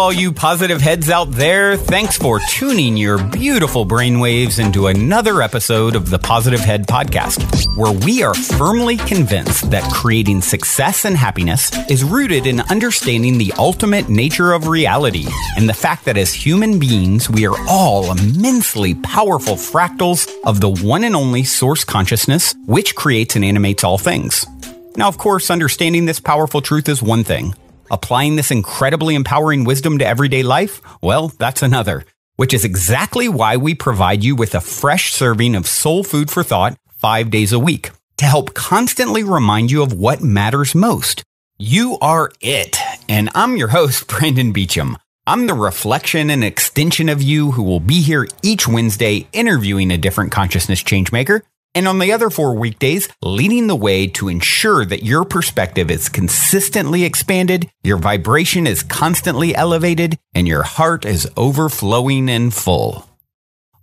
all you positive heads out there. Thanks for tuning your beautiful brainwaves into another episode of the Positive Head Podcast, where we are firmly convinced that creating success and happiness is rooted in understanding the ultimate nature of reality and the fact that as human beings, we are all immensely powerful fractals of the one and only source consciousness, which creates and animates all things. Now, of course, understanding this powerful truth is one thing. Applying this incredibly empowering wisdom to everyday life, well, that's another, which is exactly why we provide you with a fresh serving of soul food for thought 5 days a week to help constantly remind you of what matters most. You are it. And I'm your host, Brandon Beecham. I'm the reflection and extension of you who will be here each Wednesday interviewing a different consciousness changemaker. And on the other 4 weekdays, leading the way to ensure that your perspective is consistently expanded, your vibration is constantly elevated, and your heart is overflowing and full.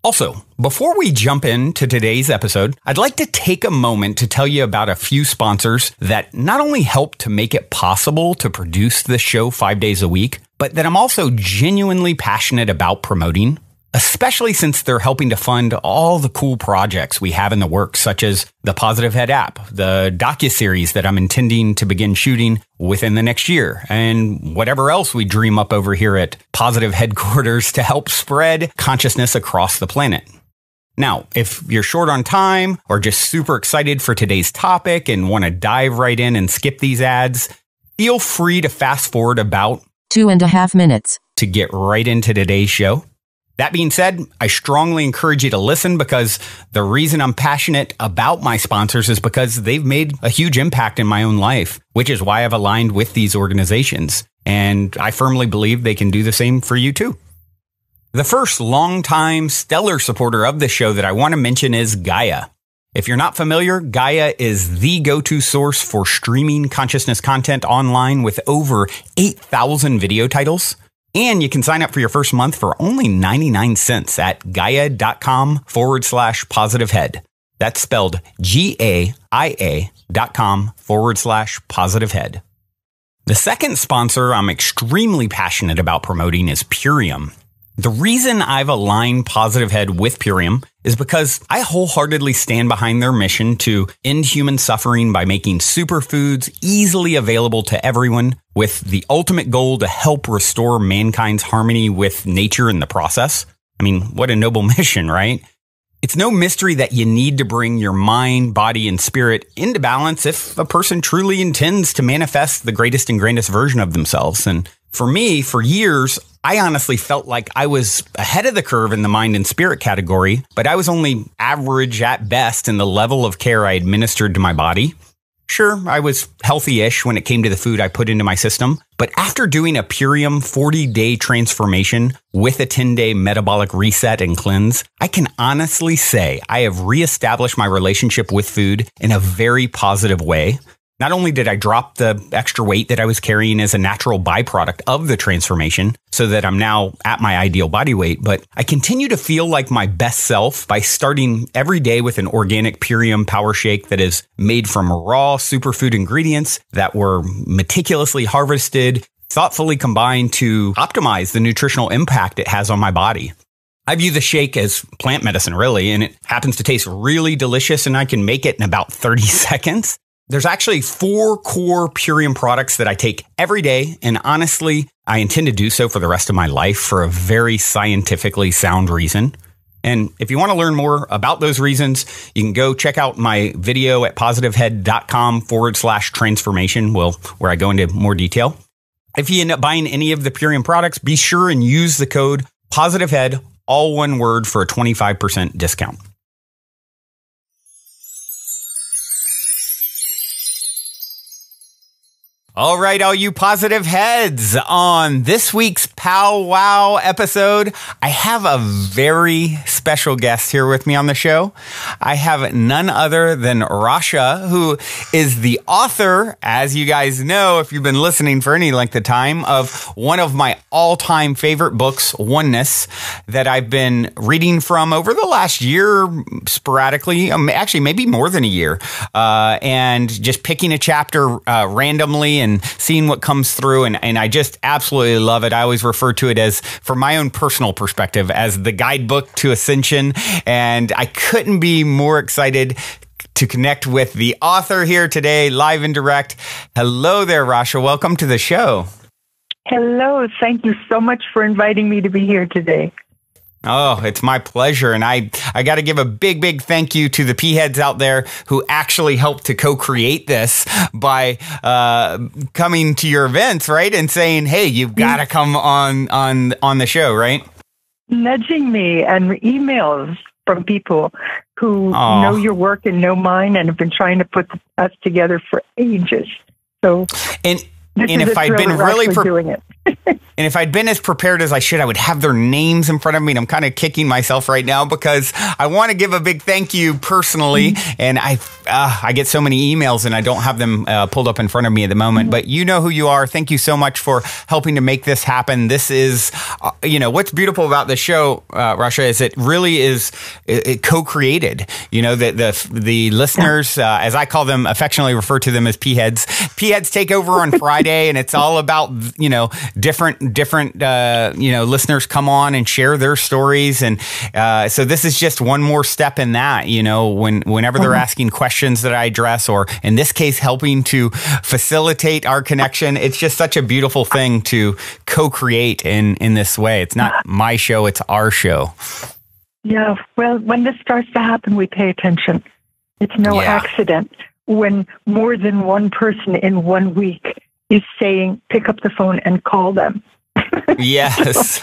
Also, before we jump into today's episode, I'd like to take a moment to tell you about a few sponsors that not only help to make it possible to produce this show 5 days a week, but that I'm also genuinely passionate about promoting, especially since they're helping to fund all the cool projects we have in the works, such as the Positive Head app, the docuseries that I'm intending to begin shooting within the next year, and whatever else we dream up over here at Positive Headquarters to help spread consciousness across the planet. Now, if you're short on time or just super excited for today's topic and want to dive right in and skip these ads, feel free to fast forward about 2.5 minutes to get right into today's show. That being said, I strongly encourage you to listen because the reason I'm passionate about my sponsors is because they've made a huge impact in my own life, which is why I've aligned with these organizations. And I firmly believe they can do the same for you too. The first longtime stellar supporter of the show that I want to mention is Gaia. If you're not familiar, Gaia is the go-to source for streaming consciousness content online with over 8,000 video titles. And you can sign up for your first month for only 99 cents at gaia.com/positivehead. That's spelled GAIA.com/positivehead. The second sponsor I'm extremely passionate about promoting is Purium. The reason I've aligned Positive Head with Purium is because I wholeheartedly stand behind their mission to end human suffering by making superfoods easily available to everyone, with the ultimate goal to help restore mankind's harmony with nature in the process. I mean, what a noble mission, right? It's no mystery that you need to bring your mind, body, and spirit into balance if a person truly intends to manifest the greatest and grandest version of themselves. And for me, for years, I honestly felt like I was ahead of the curve in the mind and spirit category, but I was only average at best in the level of care I administered to my body. Sure, I was healthy-ish when it came to the food I put into my system, but after doing a Purium 40-day transformation with a 10-day metabolic reset and cleanse, I can honestly say I have reestablished my relationship with food in a very positive way. Not only did I drop the extra weight that I was carrying as a natural byproduct of the transformation so that I'm now at my ideal body weight, but I continue to feel like my best self by starting every day with an organic Purium power shake that is made from raw superfood ingredients that were meticulously harvested, thoughtfully combined to optimize the nutritional impact it has on my body. I view the shake as plant medicine, really, and it happens to taste really delicious, and I can make it in about 30 seconds. There's actually 4 core Purium products that I take every day, and honestly, I intend to do so for the rest of my life for a very scientifically sound reason. And if you want to learn more about those reasons, you can go check out my video at positivehead.com/transformation, where I go into more detail. If you end up buying any of the Purium products, be sure and use the code POSITIVEHEAD, all one word, for a 25% discount. All right, all you positive heads, on this week's Pow Wow episode, I have a very special special guest here with me on the show. I have none other than Rasha, who is the author, as you guys know, if you've been listening for any length of time, of one of my all-time favorite books, Oneness, that I've been reading from over the last year sporadically, actually maybe more than a year, and just picking a chapter randomly and seeing what comes through. And I just absolutely love it. I always refer to it as, from my own personal perspective, as the guidebook to ascension. And I couldn't be more excited to connect with the author here today, live and direct. Hello there, Rasha. Welcome to the show. Hello. Thank you so much for inviting me to be here today. Oh, it's my pleasure. And I got to give a big thank you to the P-heads out there who actually helped to co-create this by coming to your events, right? And saying, hey, you've got to come on the show, right? Nudging me, and emails from people who know your work and know mine and have been trying to put us together for ages. So, and if I'd been really doing it. And if I'd been as prepared as I should, I would have their names in front of me. And I'm kind of kicking myself right now because I want to give a big thank you personally. And I get so many emails and I don't have them pulled up in front of me at the moment. But you know who you are. Thank you so much for helping to make this happen. This is, what's beautiful about the show, Rasha, is it really is co-created. You know, the listeners, as I call them, affectionately refer to them as P-heads. P-heads take over on Friday, and it's all about, different listeners come on and share their stories. And so this is just one more step in that, whenever they're asking questions that I address, or in this case, helping to facilitate our connection. It's just such a beautiful thing to co-create in this way. It's not my show, it's our show. Yeah. Well, when this starts to happen, we pay attention. It's no accident when more than one person in 1 week is saying, pick up the phone and call them. Yes.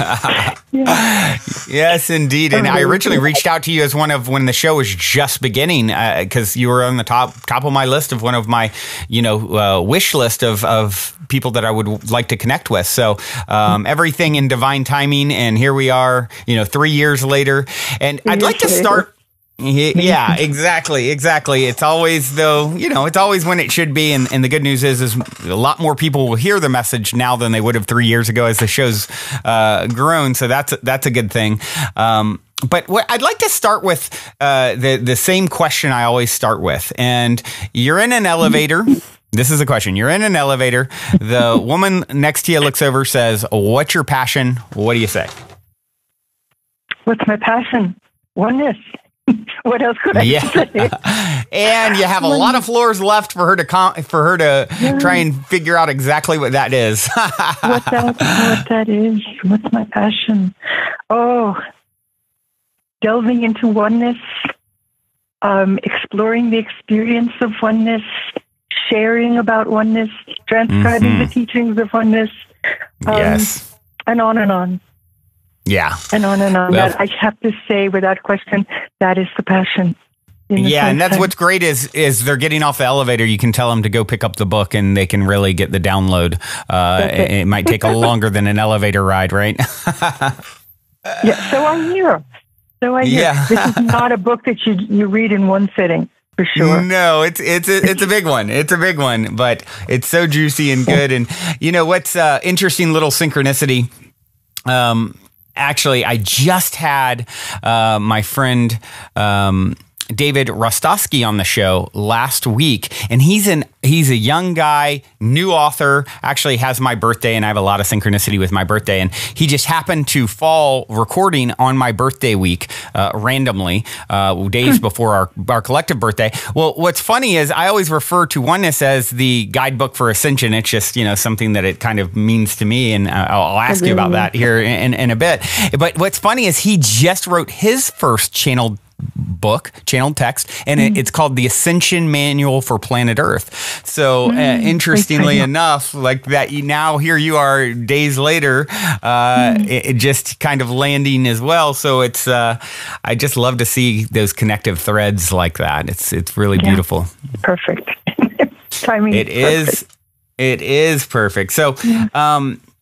Yes, indeed. And I originally reached out to you as when the show was just beginning, because you were on the top of my list of one of my, wish list of people that I would like to connect with. So everything in divine timing. And here we are, 3 years later. And I'd like to start. Yeah, exactly. It's always, though, it's always when it should be. And the good news is a lot more people will hear the message now than they would have 3 years ago as the show's grown. So that's a good thing. But what I'd like to start with the same question I always start with. And you're in an elevator. This is a question. You're in an elevator. The woman next to you looks over, says, "What's your passion?" What do you say? What's my passion? Oneness. What else could I say? And you have a lot of floors left for her to try and figure out exactly what that is. what that is. What's my passion? Oh, delving into oneness, exploring the experience of oneness, sharing about oneness, transcribing the teachings of oneness, yes, and on and on. Yeah. And on and on. Well, that I have to say, without question, that is the passion. Yeah, and that's what's great is they're getting off the elevator. You can tell them to go pick up the book, and they can really get the download. It might take longer than an elevator ride, right? Yeah, so I hear. Yeah. This is not a book that you read in one sitting. For sure. No, it's a big one. It's a big one, but it's so juicy and good. And what's interesting little synchronicity. Actually, I just had my friend David Rostowski on the show last week, and he's a young guy, new author, actually has my birthday, and I have a lot of synchronicity with my birthday, and he just happened to fall recording on my birthday week randomly, days before our collective birthday. Well, what's funny is I always refer to Oneness as the guidebook for ascension. It's just, something that it kind of means to me, and I'll ask you about that here in a bit. But what's funny is he just wrote his first channeled text, and it's called The Ascension Manual for Planet Earth. So interestingly enough, like that, here you are days later, it just kind of landing as well. So it's I just love to see those connective threads like that. It's really beautiful. Perfect. Timing. It is perfect. So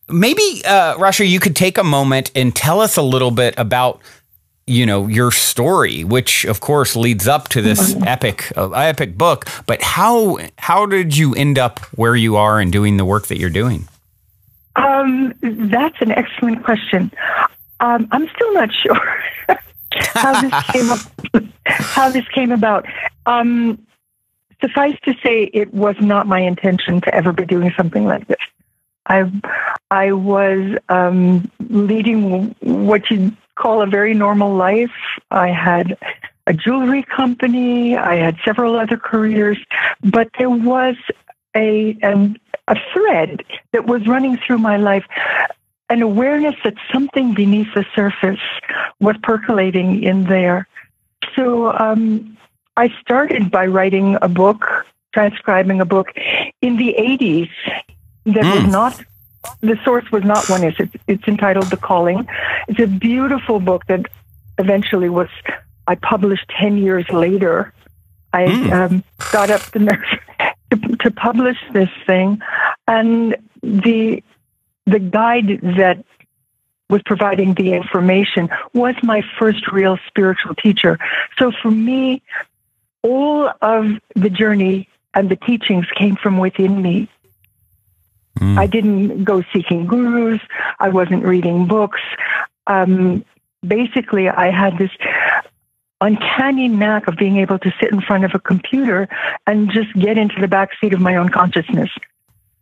maybe Rasha, you could take a moment and tell us a little bit about your story, which of course leads up to this epic book. But how did you end up where you are and doing the work that you're doing? That's an excellent question. I'm still not sure how this came about. Suffice to say, it was not my intention to ever be doing something like this. I was leading what you'd call a very normal life. I had a jewelry company. I had several other careers, but there was a thread that was running through my life, an awareness that something beneath the surface was percolating in there. So I started by writing a book, transcribing a book in the 80s that was not, the source was not Oneness. It's entitled The Calling. It's a beautiful book that eventually I published 10 years later. I got up the nerve to publish this thing. And the guide that was providing the information was my first real spiritual teacher. So for me, all of the journey and the teachings came from within me. I didn't go seeking gurus. I wasn't reading books. Basically, I had this uncanny knack of being able to sit in front of a computer and just get into the backseat of my own consciousness.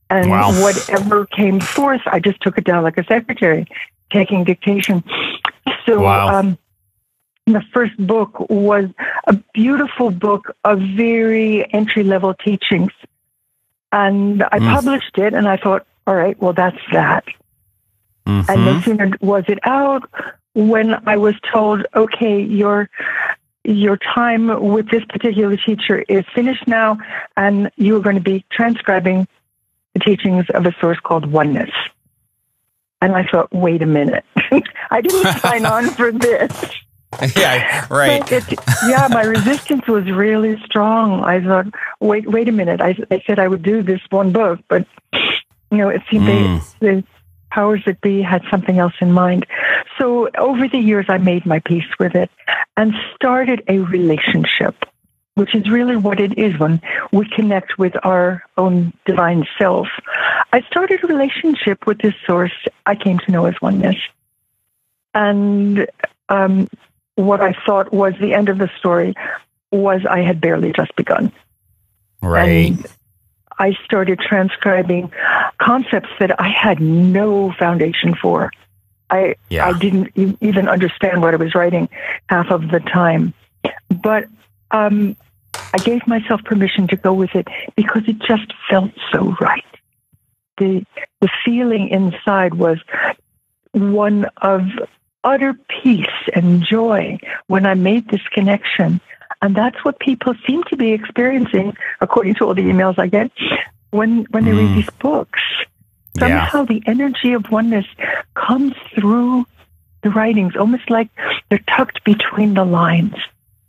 And whatever came forth, I just took it down like a secretary, taking dictation. So the first book was a beautiful book of very entry-level teachings. And I published it, and I thought, all right, well, that's that. And no sooner was it out when I was told, okay, your time with this particular teacher is finished now, and you are going to be transcribing the teachings of a source called Oneness. And I thought, wait a minute. I didn't sign on for this. Yeah, right. My resistance was really strong. I thought, wait a minute. I said I would do this one book, but it seemed the powers that be had something else in mind. So over the years, I made my peace with it and started a relationship, which is really what it is when we connect with our own divine self. I started a relationship with this source I came to know as Oneness. And what I thought was the end of the story was I had barely just begun. Right. And I started transcribing concepts that I had no foundation for. I didn't even understand what I was writing half of the time. But I gave myself permission to go with it because it just felt so right. The feeling inside was one of utter peace and joy when I made this connection. And that's what people seem to be experiencing, according to all the emails I get, when they read these books. Somehow the energy of Oneness comes through the writings, almost like they're tucked between the lines.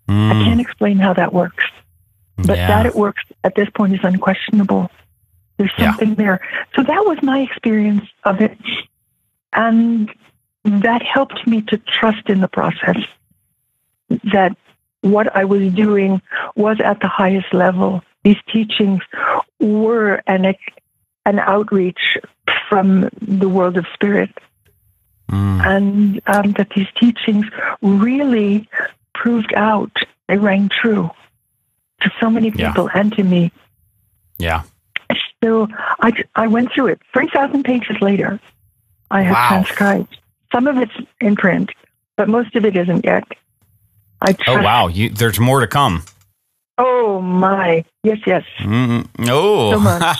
I can't explain how that works. But that it works at this point is unquestionable. There's something there. So that was my experience of it. And that helped me to trust in the process, that what I was doing was at the highest level. These teachings were an outreach from the world of spirit. And that these teachings really proved out, they rang true to so many people and to me. Yeah. So I went through it. 3,000 pages later, I have transcribed. Some of it's in print, but most of it isn't yet. There's more to come. Oh, my. Yes. Oh, so much.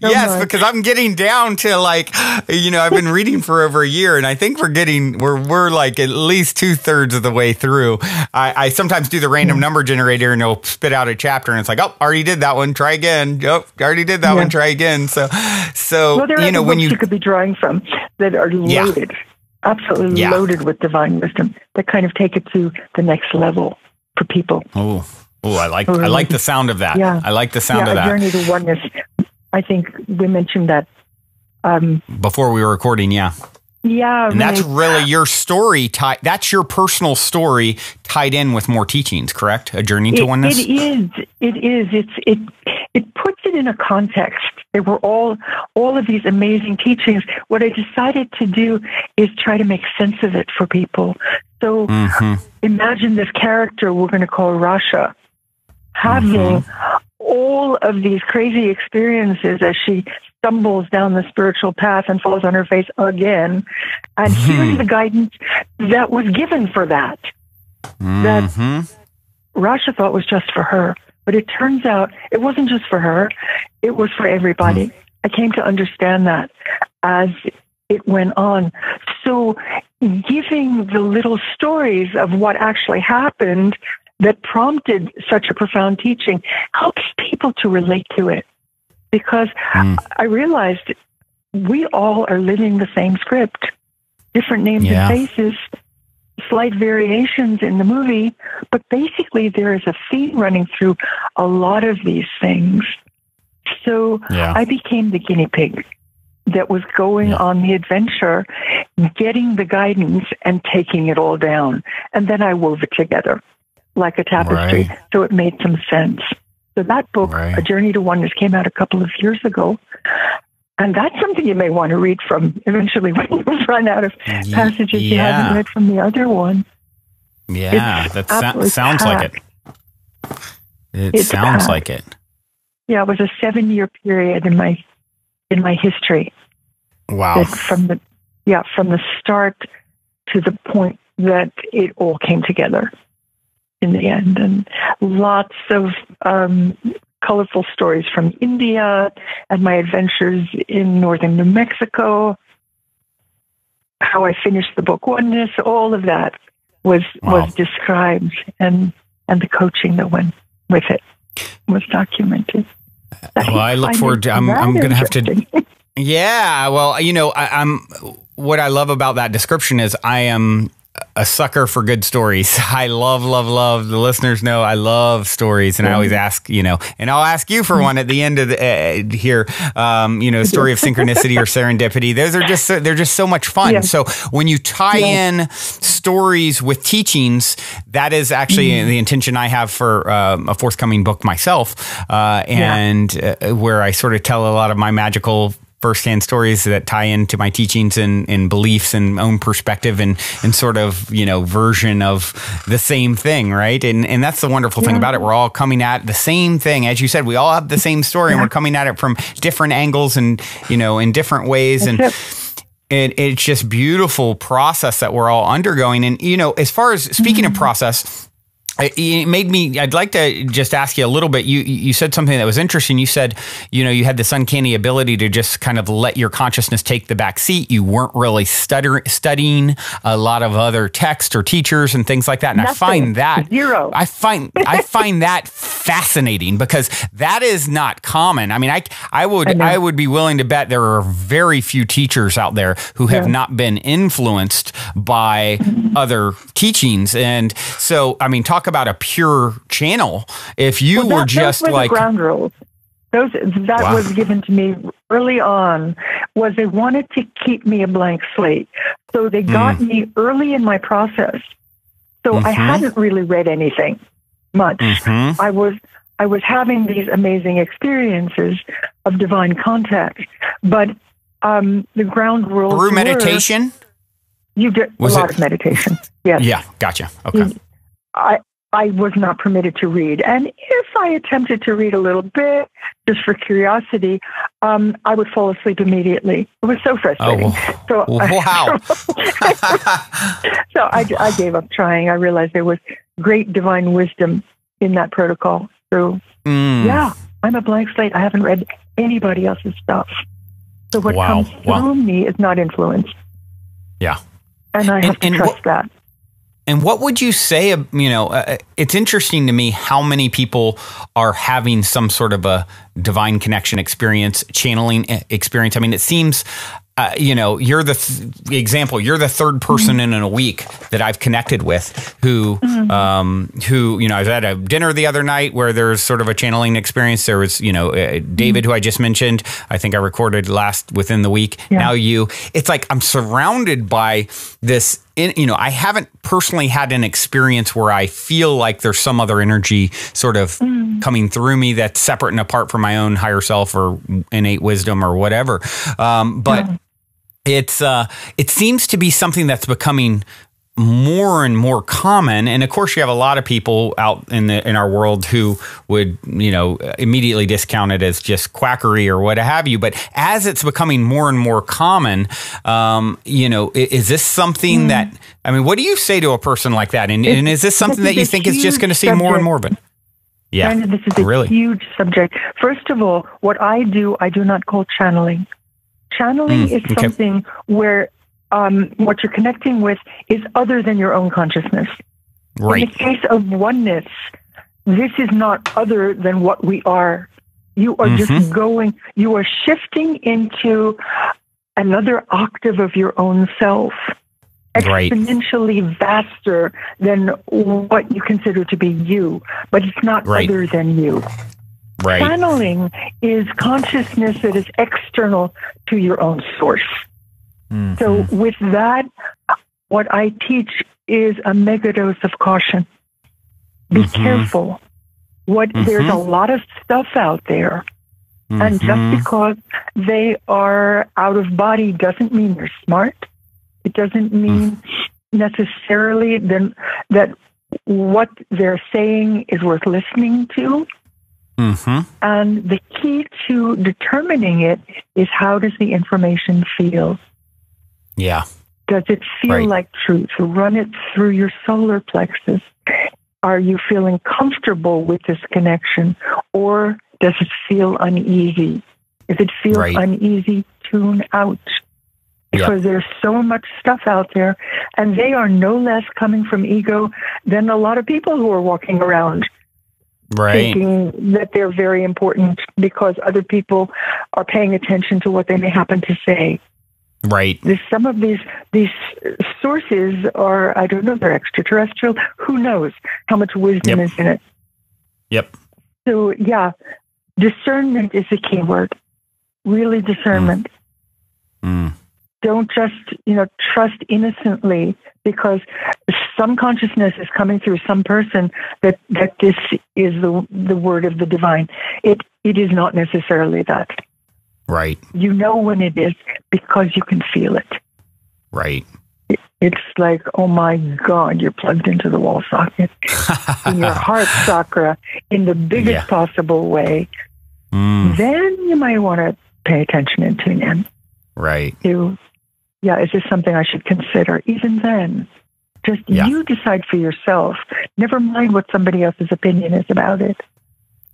Yes, because I'm getting down to I've been reading for over a year, and I think we're like at least 2/3 of the way through. I sometimes do the random number generator, and it'll spit out a chapter, and it's like, oh, already did that one, try again. Oh, already did that one, try again. So there are when you could be drawing from that are loaded, absolutely loaded with divine wisdom that kind of take it to the next level for people. Oh, I like the sound of that. Yeah. I like the sound of that. Journey to Oneness. I think we mentioned that before we were recording. Yeah. Yeah. And that's really your story. That's your personal story tied in with more teachings, correct? A journey to oneness? It is. It puts it in a context. There were all of these amazing teachings. What I decided to do is try to make sense of it for people. So imagine this character we're going to call Rasha having all of these crazy experiences as she stumbles down the spiritual path and falls on her face again. And here's the guidance that was given for that. That Rasha thought was just for her. But it turns out it wasn't just for her. It was for everybody. I came to understand that as it went on. So giving the little stories of what actually happened that prompted such a profound teaching helps people to relate to it. Because I realized we all are living the same script, different names and faces, slight variations in the movie, but basically there is a theme running through a lot of these things. So I became the guinea pig that was going on the adventure, getting the guidance and taking it all down. And then I wove it together like a tapestry. So it made some sense. So that book, A Journey to Oneness, came out a couple of years ago. And that's something you may want to read from eventually when you run out of passages you haven't read from the other one. Yeah, that sounds like it. It sounds like it. Yeah, it was a 7-year period in my history. Wow. From the start to the point that it all came together in the end. And lots of colorful stories from India and my adventures in northern New Mexico, how I finished the book Oneness, all of that was described, and the coaching that went with it was documented. Well, I look forward to, I'm going to have to, well, what I love about that description is I am a sucker for good stories. I love, the listeners know I love stories, and I always ask, and I'll ask you for one at the end of the here, story of synchronicity or serendipity. Those are they're just so much fun. Yes. So when you tie in stories with teachings, that is actually the intention I have for a forthcoming book myself, where I sort of tell a lot of my magical firsthand stories that tie into my teachings and beliefs and own perspective and sort of, version of the same thing. Right. And that's the wonderful thing about it. We're all coming at the same thing. As you said, we all have the same story and we're coming at it from different angles and, in different ways. It's just beautiful process that we're all undergoing. And, as far as speaking of process, it made me, I'd like to just ask you a little bit. You said something that was interesting. You said, you had this uncanny ability to just kind of let your consciousness take the back seat. You weren't really studying a lot of other texts or teachers and things like that. And I find that I find that fascinating because that is not common. I mean, I would be willing to bet there are very few teachers out there who have not been influenced by other teachings. And so, I mean, talk about a pure channel. If you were just like the ground rules, that was given to me early on, was they wanted to keep me a blank slate. So they got me early in my process. So I hadn't really read anything much. I was having these amazing experiences of divine contact, but the ground rules through meditation. You did a lot of meditation. Yes. Yeah. Gotcha. Okay. I was not permitted to read. And if I attempted to read a little bit, just for curiosity, I would fall asleep immediately. It was so frustrating. So I gave up trying. I realized there was great divine wisdom in that protocol. So, I'm a blank slate. I haven't read anybody else's stuff. So what comes through me is not influenced. Yeah. And I have to trust that. And what would you say, it's interesting to me how many people are having some sort of a divine connection experience, channeling experience. I mean, it seems you're the example. You're the third person in a week that I've connected with who, I was at a dinner the other night where there's sort of a channeling experience. There was, David, who I just mentioned. I think I recorded within the week. Yeah. Now it's like I'm surrounded by this. I haven't personally had an experience where I feel like there's some other energy sort of coming through me that's separate and apart from my own higher self or innate wisdom or whatever. But it seems to be something that's becoming more and more common. And of course, you have a lot of people out in our world who would, immediately discount it as just quackery or what have you. But as it's becoming more and more common, is this something that, what do you say to a person like that? And is this something that you think is just going to see more and more of it? Yeah, Brandon, this is a huge subject. First of all, what I do not call channeling. Channeling is something where what you're connecting with is other than your own consciousness. Right. In the case of oneness, this is not other than what we are. You are just you are shifting into another octave of your own self, exponentially vaster than what you consider to be you, but it's not other than you. Right. Channeling is consciousness that is external to your own source. So with that, what I teach is a megadose of caution. Be careful. There's a lot of stuff out there. And just because they are out of body doesn't mean they're smart. It doesn't mean necessarily then that what they're saying is worth listening to. And the key to determining it is, how does the information feel? Yeah. Does it feel like truth? Run it through your solar plexus. Are you feeling comfortable with this connection, or does it feel uneasy? If it feels uneasy, tune out. Because there's so much stuff out there, and they are no less coming from ego than a lot of people who are walking around thinking that they're very important because other people are paying attention to what they may happen to say. Right. Some of these sources are, I don't know, they're extraterrestrial. Who knows how much wisdom is in it? Yep. So, discernment is the key word. Really, discernment. Don't just, trust innocently because some consciousness is coming through some person that this is the word of the divine. It is not necessarily that. Right. You know when it is because you can feel it. Right. It's like, oh my God, you're plugged into the wall socket in your heart chakra in the biggest possible way. Then you might want to pay attention and tune in. Right. Is this something I should consider? Even then, just you decide for yourself. Never mind what somebody else's opinion is about it.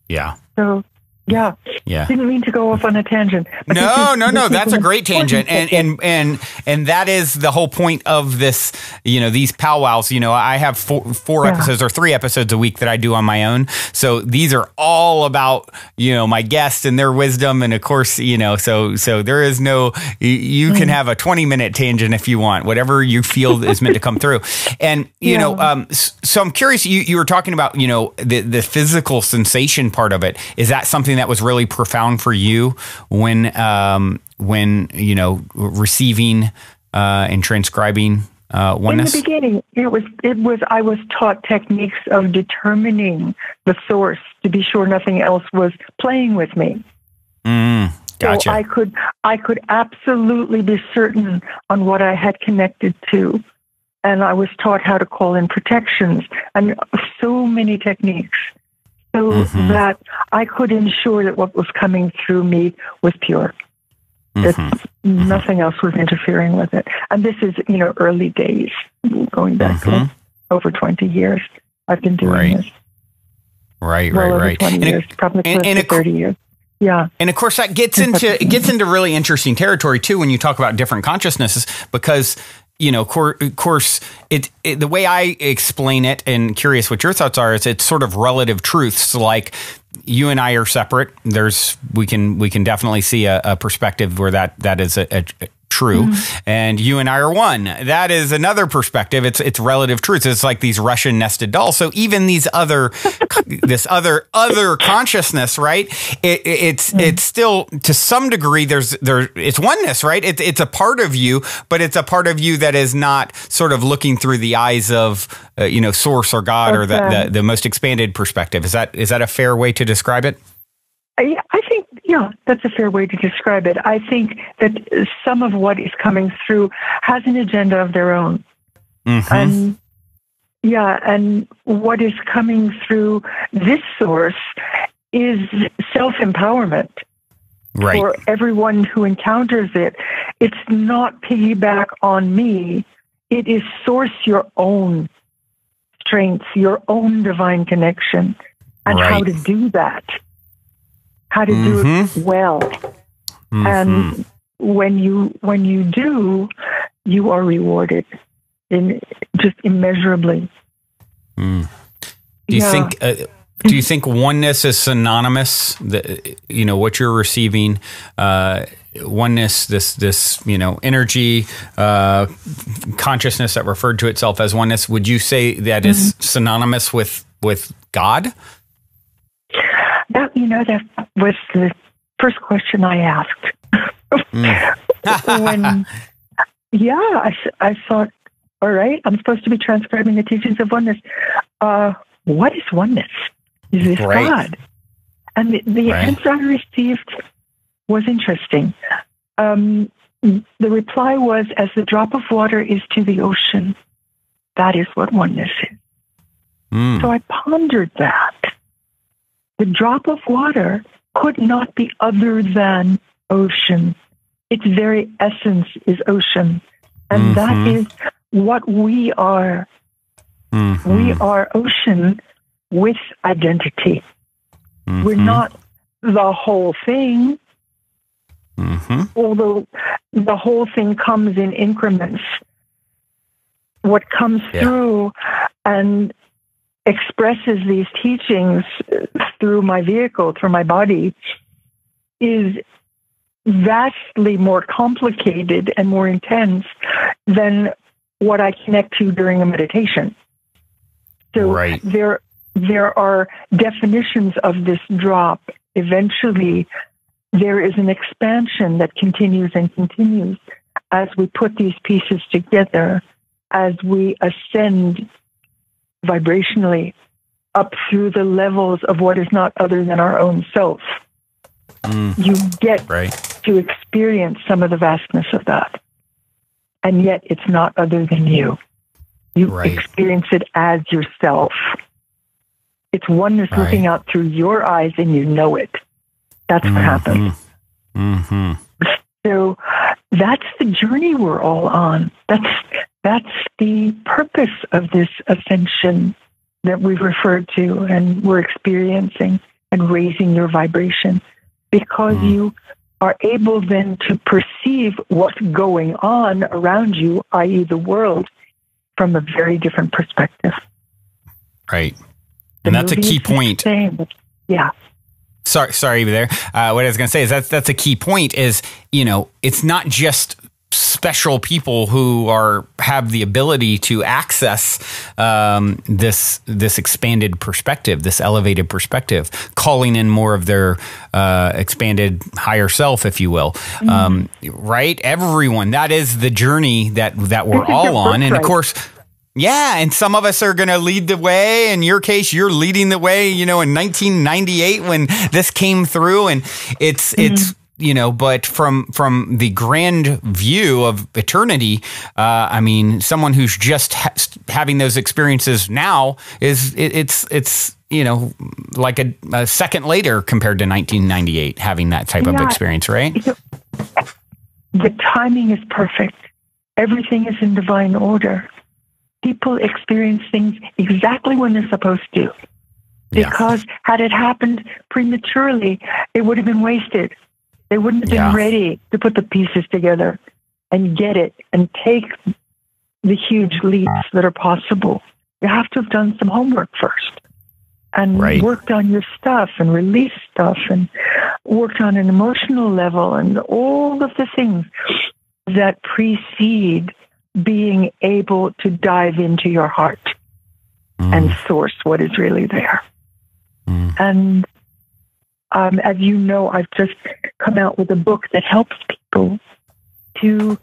Yeah. So, didn't mean to go off on a tangent. No. That's a great tangent, and that is the whole point of this. These powwows. I have four episodes or 3 episodes a week that I do on my own. So these are all about my guests and their wisdom, and of course so there is no. You can have a 20-minute tangent if you want, whatever you feel is meant to come through. And so I'm curious. You were talking about the physical sensation part of it. Is that something that was really profound for you when receiving and transcribing oneness? In the beginning, it was I was taught techniques of determining the source to be sure nothing else was playing with me. Gotcha. So I could absolutely be certain on what I had connected to, and I was taught how to call in protections and so many techniques. So that I could ensure that what was coming through me was pure. That nothing else was interfering with it. And this is, early days, going back over 20 years. I've been doing this. Right. 20 years, probably close to 30 years. Yeah. And of course that gets into really interesting territory too when you talk about different consciousnesses, because of course, the way I explain it, and curious what your thoughts are, is it's sort of relative truths. Like you and I are separate. We can definitely see a perspective where that is true, and you and I are one. That is another perspective. It's relative truth. It's like these Russian nested dolls. So even these other consciousness, right? It's still to some degree it's oneness, right? It's a part of you, but it's a part of you that is not sort of looking through the eyes of source or God or the most expanded perspective. Is that a fair way to describe it? I think, that's a fair way to describe it. I think that some of what is coming through has an agenda of their own. And what is coming through this source is self-empowerment. Right. For everyone who encounters it. It's not piggyback on me. It is source your own strength, your own divine connection, and how to do that. How to do it well. And when you do, you are rewarded just immeasurably. Do you think oneness is synonymous? What you're receiving, oneness, this energy, consciousness that referred to itself as oneness. Would you say that is synonymous with God? That was the first question I asked. I thought, all right, I'm supposed to be transcribing the teachings of oneness. What is oneness? Is this God? And the answer I received was interesting. The reply was, as the drop of water is to the ocean, that is what oneness is. So I pondered that. The drop of water could not be other than ocean. Its very essence is ocean. And that is what we are. We are ocean with identity. We're not the whole thing, although the whole thing comes in increments. What comes through and expresses these teachings through my vehicle, through my body, is vastly more complicated and more intense than what I connect to during a meditation. So there are definitions of this drop. Eventually, there is an expansion that continues and continues as we put these pieces together, as we ascend vibrationally up through the levels of what is not other than our own self. You get to experience some of the vastness of that. And yet it's not other than you. You experience it as yourself. It's oneness looking out through your eyes and you know it. That's what happens. So that's the journey we're all on. That's the purpose of this ascension that we've referred to and we're experiencing, and raising your vibration, because you are able then to perceive what's going on around you, i.e. the world, from a very different perspective. Right. And that's a key point. Yeah. Sorry there. What I was going to say is that's a key point is, it's not just special people who have the ability to access this expanded perspective, this elevated perspective, calling in more of their expanded higher self, if you will. Right? Everyone. That is the journey that we're all on. And of course, and some of us are going to lead the way. In your case, you're leading the way, in 1998 when this came through, and it's but from the grand view of eternity, someone who's just having those experiences now it's like a second later compared to 1998 having that type of experience, right? The timing is perfect. Everything is in divine order. People experience things exactly when they're supposed to. Because had it happened prematurely, it would have been wasted. They wouldn't have been ready to put the pieces together and get it and take the huge leaps that are possible. You have to have done some homework first and worked on your stuff and released stuff and worked on an emotional level and all of the things that precede being able to dive into your heart and source what is really there. And as you know, I've just come out with a book that helps people to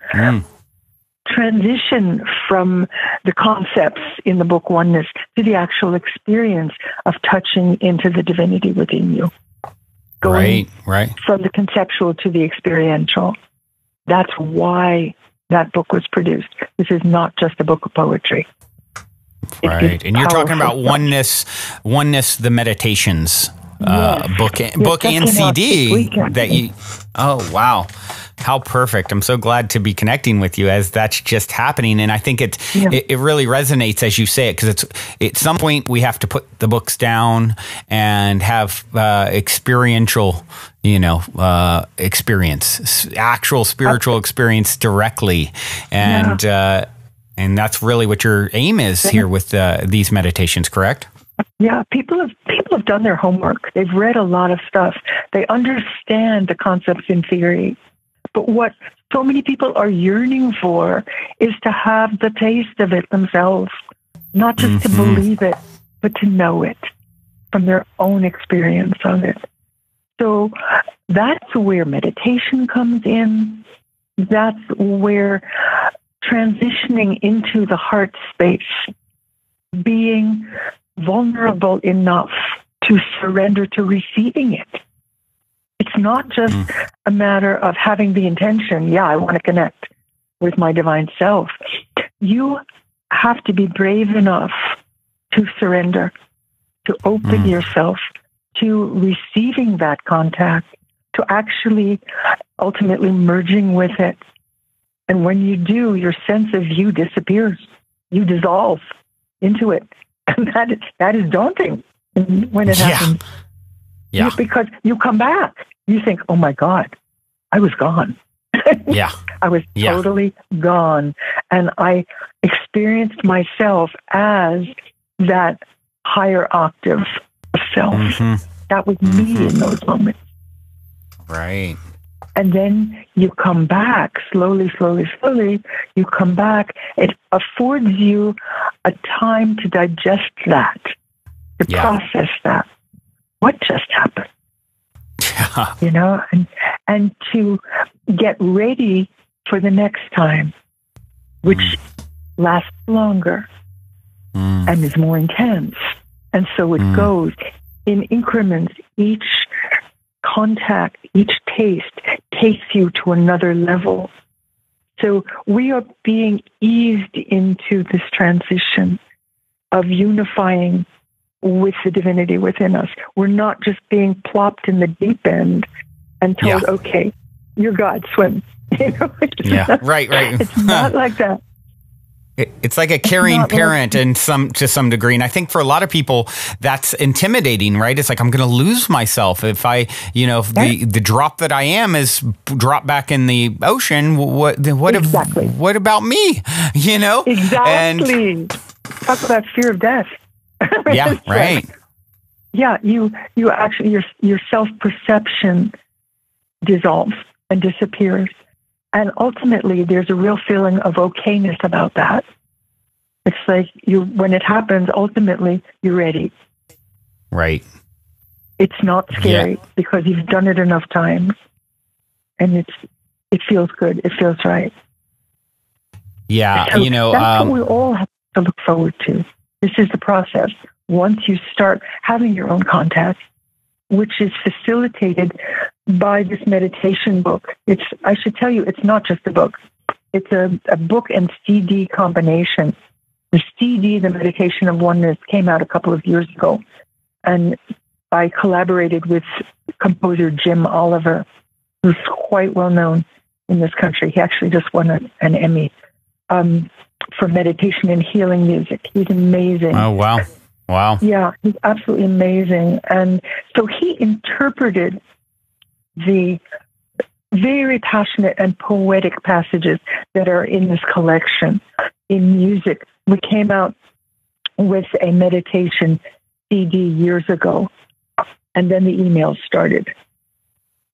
transition from the concepts in the book Oneness to the actual experience of touching into the divinity within you. Going right. From the conceptual to the experiential. That's why that book was produced. This is not just a book of poetry. Right. And you're talking about Oneness, the Meditations book and CD that you. Oh, wow. How perfect. I'm so glad to be connecting with you as that's just happening. And I think it really resonates as you say it, because it's at some point we have to put the books down and have experiential, experience, actual spiritual experience directly. And that's really what your aim is here with these meditations, correct? Yeah, people have done their homework. They've read a lot of stuff. They understand the concepts in theory. But what so many people are yearning for is to have the taste of it themselves, not just to believe it, but to know it from their own experience of it. So that's where meditation comes in. That's where transitioning into the heart space, being vulnerable enough to surrender to receiving it. It's not just a matter of having the intention, I want to connect with my divine self. You have to be brave enough to surrender, to open yourself to receiving that contact, to actually ultimately merging with it. And when you do, your sense of you disappears. You dissolve into it. And that is daunting when it happens. Yeah. Because you come back. You think, oh my God, I was gone. I was totally gone. And I experienced myself as that higher octave of self. That was me in those moments. Right. And then you come back slowly, you come back. It affords you a time to digest that, to process that. What just happened? And to get ready for the next time, which lasts longer and is more intense. And so it goes in increments. Each contact, each taste takes you to another level. So we are being eased into this transition of unifying with the divinity within us. We're not just being plopped in the deep end and told, okay, you're God, swim. Right. It's not like that. It's like a caring parent to some degree. And I think for a lot of people, that's intimidating, right? It's like, I'm going to lose myself if if the drop that I am is dropped back in the ocean. What about me? Exactly. And talk about fear of death. Right. You actually, your self-perception dissolves and disappears. And ultimately, there's a real feeling of okayness about that. It's like when it happens, ultimately, you're ready. Right. It's not scary because you've done it enough times. And it feels good. It feels right. Yeah, so that's what we all have to look forward to. This is the process. Once you start having your own contact, which is facilitated by this meditation book. I should tell you, it's not just a book. It's a book and CD combination. The CD, The Meditation of Oneness, came out a couple of years ago. And I collaborated with composer Jim Oliver, who's quite well known in this country. He actually just won an Emmy for meditation and healing music. He's amazing. Oh, wow. Wow. Yeah, he's absolutely amazing. And so he interpreted the very passionate and poetic passages that are in this collection in music. We came out with a meditation CD years ago, and then the emails started.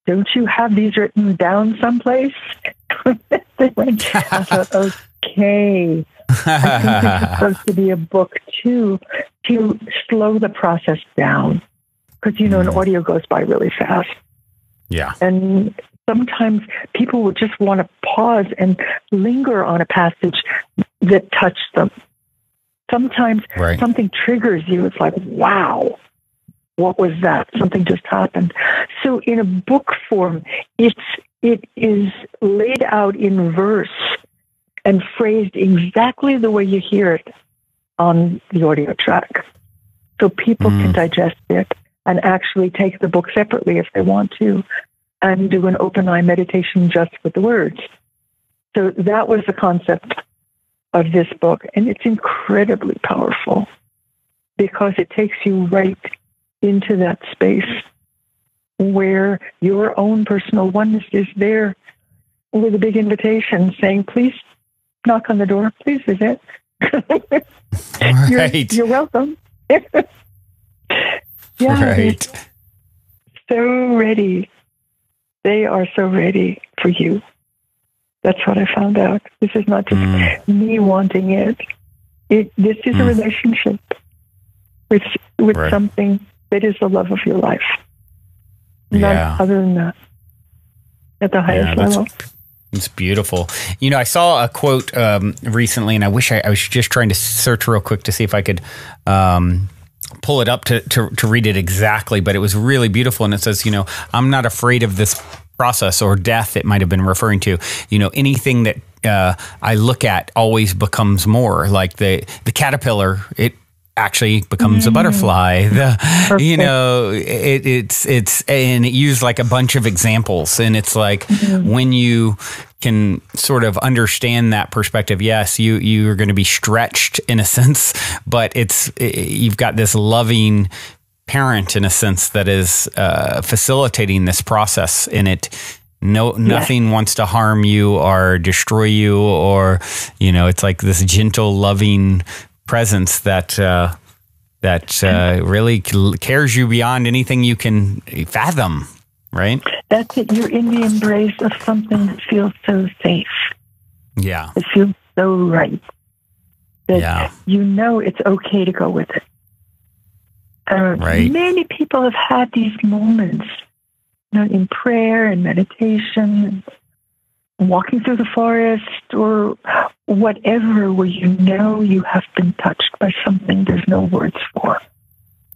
Don't you have these written down someplace? I thought, okay, I think it's supposed to be a book too, to slow the process down. Because, an audio goes by really fast. Yeah. And sometimes people would just want to pause and linger on a passage that touched them. Sometimes something triggers you. It's like, wow, what was that? Something just happened. So in a book form, it is laid out in verse and phrased exactly the way you hear it on the audio track. So people can digest it and actually take the book separately if they want to and do an open eye meditation just with the words. So that was the concept of this book. And it's incredibly powerful because it takes you right into that space where your own personal oneness is there with a big invitation saying, please knock on the door, please visit. You're welcome. Yeah, right. So ready. They are so ready for you. That's what I found out. This is not just me wanting it. This is a relationship with something that is the love of your life. None other than that. At the highest level. It's beautiful. I saw a quote recently, and I wish I was just trying to search real quick to see if I could pull it up to read it exactly, but it was really beautiful. And it says, I'm not afraid of this process or death it might have been referring to. Anything that I look at always becomes more. Like the caterpillar, it actually becomes a butterfly. It's and it used like a bunch of examples, and it's like when you can sort of understand that perspective, yes, you're going to be stretched in a sense, but you've got this loving parent in a sense that is facilitating this process in it. Nothing wants to harm you or destroy you, or it's like this gentle, loving presence that really cares you beyond anything you can fathom, right? That's it. You're in the embrace of something that feels so safe. Yeah. It feels so right. That it's okay to go with it. Many people have had these moments, in prayer and meditation, walking through the forest or whatever, where you have been touched by something there's no words for.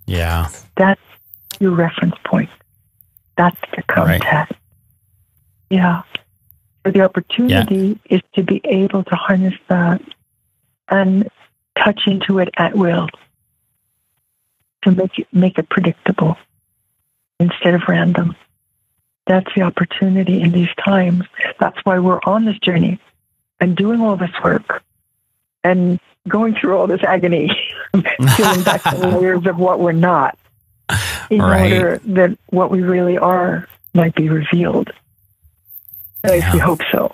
Yeah. That's your reference point. That's the contact. Right. Yeah. So the opportunity is to be able to harness that and touch into it at will, to make it predictable instead of random. That's the opportunity in these times. That's why we're on this journey and doing all this work and going through all this agony, peeling back the layers of what we're not, in order that what we really are might be revealed. At least we hope so.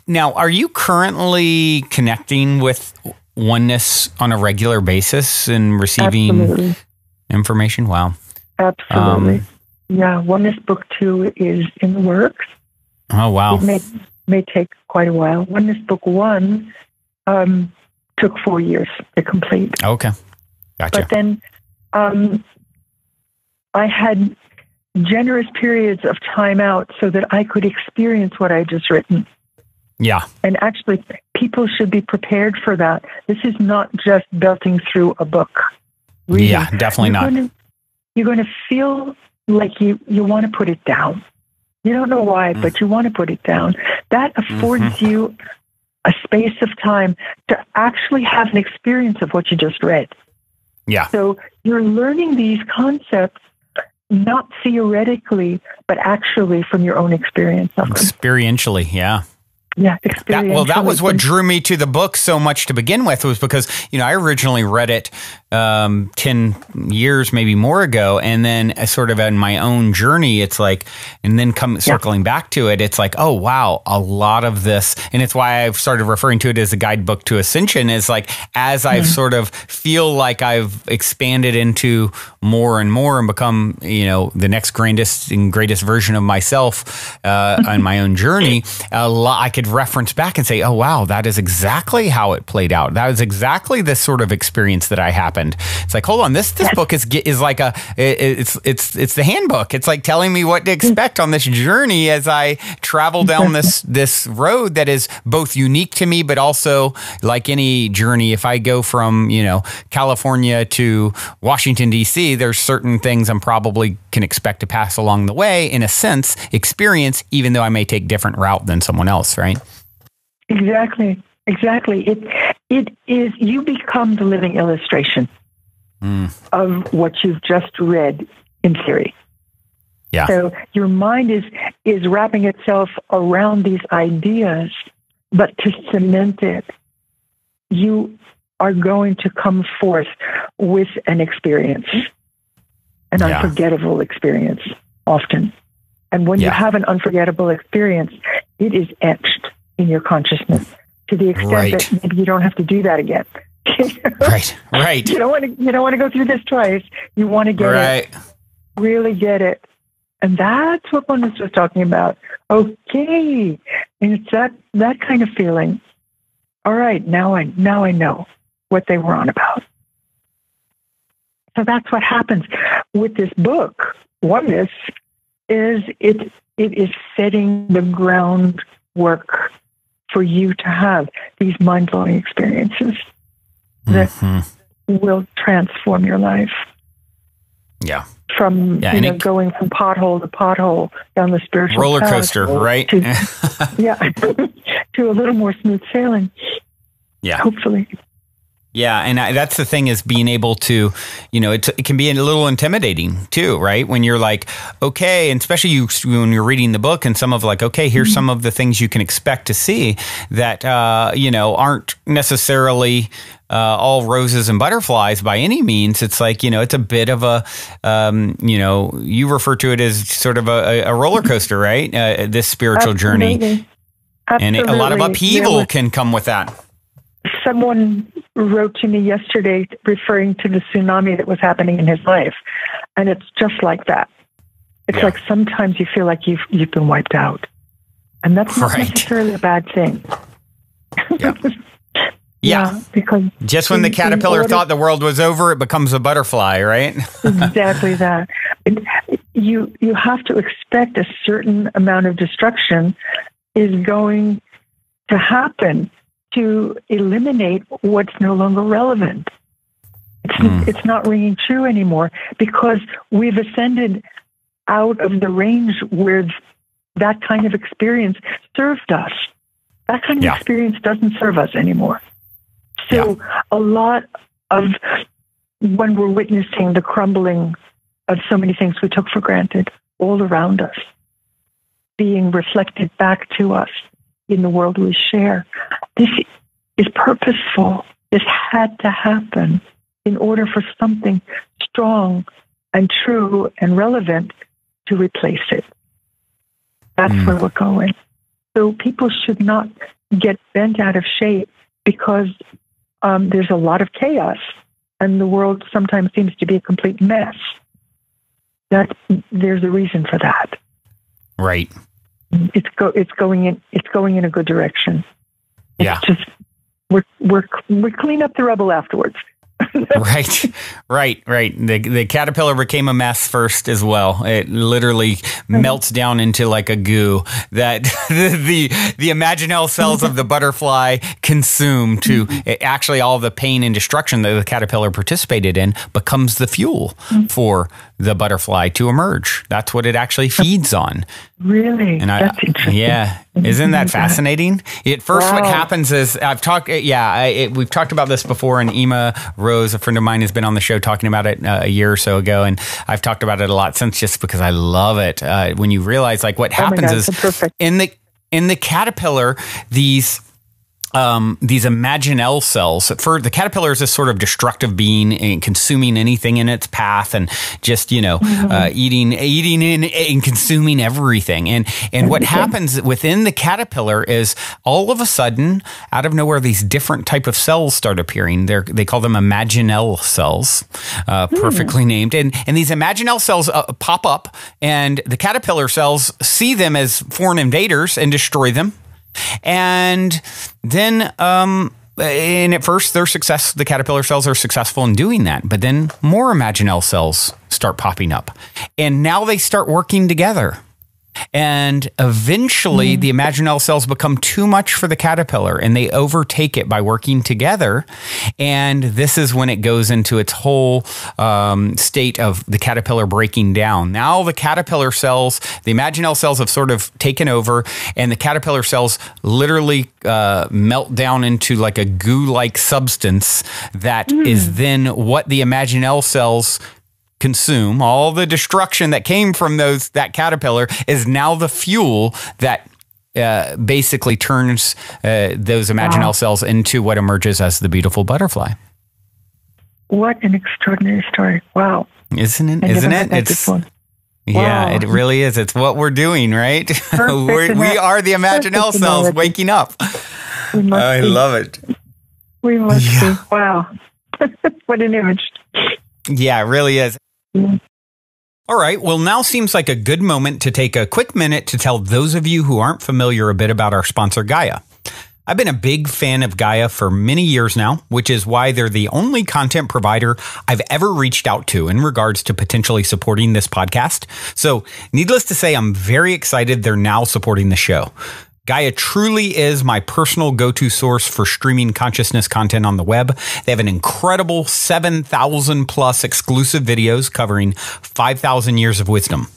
Now, are you currently connecting with oneness on a regular basis and receiving information? Wow. Absolutely. Oneness Book 2 is in the works. Oh, wow. It may take quite a while. Oneness Book 1 took 4 years to complete. Okay. Gotcha. But then I had generous periods of time out so that I could experience what I just written. Yeah. And actually, people should be prepared for that. This is not just belting through a book. Reading. Yeah, definitely not. You're going to feel like you want to put it down. You don't know why, but you want to put it down. That affords you a space of time to actually have an experience of what you just read. Yeah. So you're learning these concepts not theoretically, but actually from your own experience of them. Experientially, yeah. Yeah, experientially. That was what drew me to the book so much to begin with, was because, I originally read it 10 years, maybe more ago. And then sort of in my own journey, it's like, and then circling back to it, it's like, oh, wow, a lot of this. And it's why I've started referring to it as a guidebook to ascension, is like, as I've sort of feel like I've expanded into more and more and become, the next greatest version of myself on my own journey, I could reference back and say, oh, wow, that is exactly how it played out. That was exactly this sort of experience that I happened. It's like, hold on, this book is like it's the handbook. It's like telling me what to expect on this journey as I travel down this road that is both unique to me, but also like any journey. If I go from, California to Washington, D.C., there's certain things I'm probably can expect to pass along the way, in a sense, experience, even though I may take different route than someone else, right? Exactly. It is, you become the living illustration of what you've just read in theory. Yeah. So your mind is wrapping itself around these ideas, but to cement it, you are going to come forth with an experience, an unforgettable experience often. And when you have an unforgettable experience, it is etched in your consciousness to the extent that maybe you don't have to do that again. Right. You don't want to go through this twice. You want to get it, really get it. And that's what Oneness was talking about. Okay. And it's that kind of feeling. All right, now I know what they were on about. So that's what happens with this book. Oneness is it is setting the groundwork for you to have these mind-blowing experiences that will transform your life. Yeah. From going from pothole to pothole down the spiritual roller coaster, right? To a little more smooth sailing. Yeah. Hopefully. Yeah, and that's the thing, is being able to, it can be a little intimidating too, right? When you're like, okay, and especially when you're reading the book and some of like, okay, here's some of the things you can expect to see that, aren't necessarily all roses and butterflies by any means. It's like, it's a bit of a, you refer to it as sort of a roller coaster, right? This spiritual journey. Absolutely. And a lot of upheaval can come with that. Someone wrote to me yesterday referring to the tsunami that was happening in his life. And it's just like that. It's like sometimes you feel like you've been wiped out. And that's not necessarily a bad thing. Yeah. Because just when the caterpillar thought the world was over, it becomes a butterfly, right? Exactly that. You have to expect a certain amount of destruction is going to happen to eliminate what's no longer relevant. It's not ringing true anymore because we've ascended out of the range where that kind of experience served us. That kind of experience doesn't serve us anymore. So a lot of when we're witnessing the crumbling of so many things we took for granted all around us, being reflected back to us in the world we share, this is purposeful. This had to happen in order for something strong and true and relevant to replace it. That's where we're going. So people should not get bent out of shape because there's a lot of chaos and the world sometimes seems to be a complete mess. There's a reason for that. Right. It's going in a good direction. It's just we clean up the rubble afterwards. Right. The caterpillar became a mess first as well. It literally melts down into like a goo that the Imaginal cells of the butterfly consume to actually all the pain and destruction that the caterpillar participated in becomes the fuel for the butterfly to emerge. That's what it actually feeds on. Really? And that's interesting. Yeah. Isn't that fascinating? At first, what happens is we've talked about this before, and Ima Rose, a friend of mine, has been on the show talking about it a year or so ago, and I've talked about it a lot since just because I love it. When you realize like what happens is in the caterpillar, these these Imaginal cells. For the caterpillar is this sort of destructive being and consuming anything in its path and just, eating and consuming everything. And what happens within the caterpillar is all of a sudden, out of nowhere, these different type of cells start appearing. They call them Imaginal cells, perfectly named. And these Imaginal cells pop up, and the caterpillar cells see them as foreign invaders and destroy them. And then, and at first the caterpillar cells are successful in doing that, but then more Imaginal cells start popping up, and now they start working together. And eventually the Imaginal cells become too much for the caterpillar, and they overtake it by working together. And this is when it goes into its whole state of the caterpillar breaking down. Now the caterpillar cells, the Imaginal cells have sort of taken over, and the caterpillar cells literally melt down into like a goo-like substance that is then what the Imaginal cells consume. All the destruction that came from that caterpillar is now the fuel that basically turns those Imaginal cells into what emerges as the beautiful butterfly. What an extraordinary story. Wow. Isn't it? Yeah, it really is. It's what we're doing, right? we are the Imaginal cells waking up. I love it. We must be. Wow. What an image. Yeah, it really is. All right. Well, now seems like a good moment to take a quick minute to tell those of you who aren't familiar a bit about our sponsor, Gaia. I've been a big fan of Gaia for many years now, which is why they're the only content provider I've ever reached out to in regards to potentially supporting this podcast. So needless to say, I'm very excited they're now supporting the show. Gaia truly is my personal go-to source for streaming consciousness content on the web. They have an incredible 7,000 plus exclusive videos covering 5,000 years of wisdom.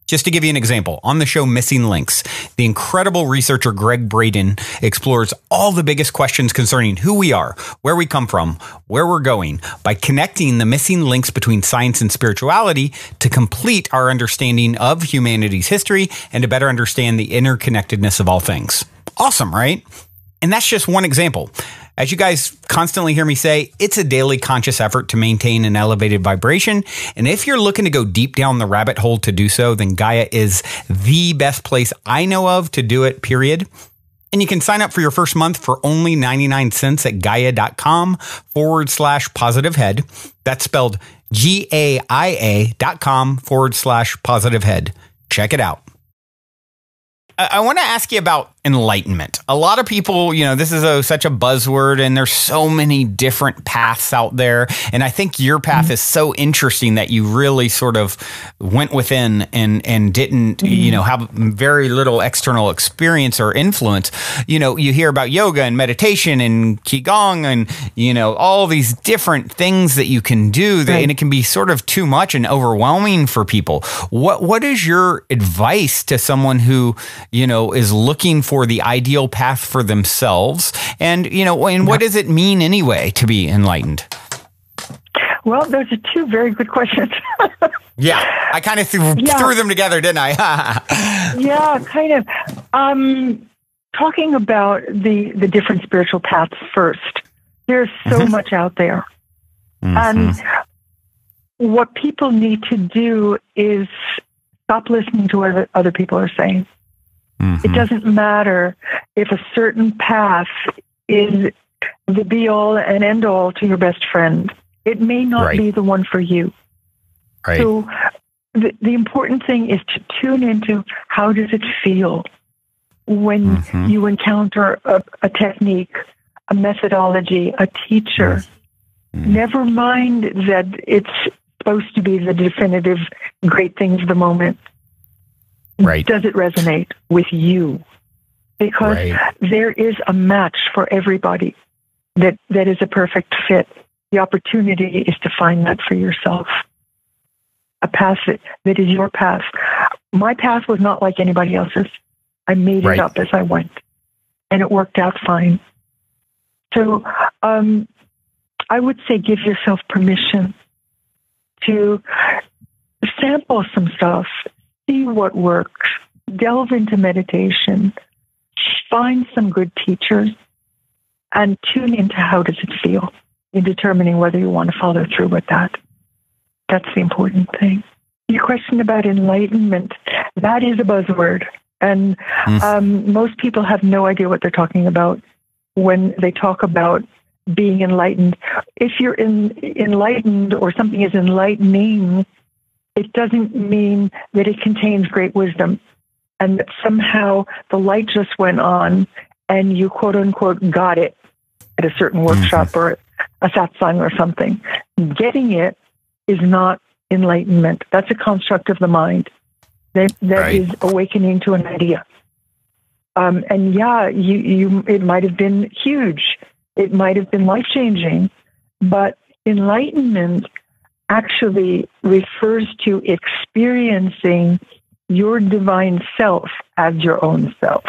Just to give you an example, on the show Missing Links, the incredible researcher Greg Braden explores all the biggest questions concerning who we are, where we come from, where we're going, by connecting the missing links between science and spirituality to complete our understanding of humanity's history and to better understand the interconnectedness of all things. Awesome, right? And that's just one example. As you guys constantly hear me say, it's a daily conscious effort to maintain an elevated vibration. And if you're looking to go deep down the rabbit hole to do so, then Gaia is the best place I know of to do it, period. And you can sign up for your first month for only 99 cents at gaia.com/positivehead. That's spelled GAIA.com/positivehead. Check it out. I want to ask you about enlightenment. A lot of people, this is such a buzzword, and there's so many different paths out there. And I think your path is so interesting that you really sort of went within and didn't, have very little external experience or influence. You hear about yoga and meditation and qigong and, all these different things that you can do and it can be sort of too much and overwhelming for people. What is your advice to someone who, is looking for the ideal path for themselves? And, and what does it mean anyway to be enlightened? Well, those are two very good questions. Yeah, I kind of threw them together, didn't I? Yeah, kind of. Talking about the different spiritual paths first. There's so much out there. And what people need to do is stop listening to what other people are saying. It doesn't matter if a certain path is the be-all and end-all to your best friend. It may not be the one for you. Right. So the important thing is to tune into how does it feel when you encounter a technique, a methodology, a teacher. Never mind that it's supposed to be the definitive great thing of the moment. Right. Does it resonate with you? Because there is a match for everybody that is a perfect fit. The opportunity is to find that for yourself. A path that is your path. My path was not like anybody else's. I made it up as I went. And it worked out fine. So I would say give yourself permission to sample some stuff. See what works. Delve into meditation. Find some good teachers. and tune into how does it feel in determining whether you want to follow through with that. That's the important thing. Your question about enlightenment, that is a buzzword. And most people have no idea what they're talking about when they talk about being enlightened. If you're enlightened or something is enlightening, it doesn't mean that it contains great wisdom and that somehow the light just went on and you quote unquote got it at a certain workshop or a satsang or something. Getting it is not enlightenment. That's a construct of the mind. That is awakening to an idea. And yeah, it might have been huge. It might have been life-changing, but enlightenment actually refers to experiencing your divine self as your own self.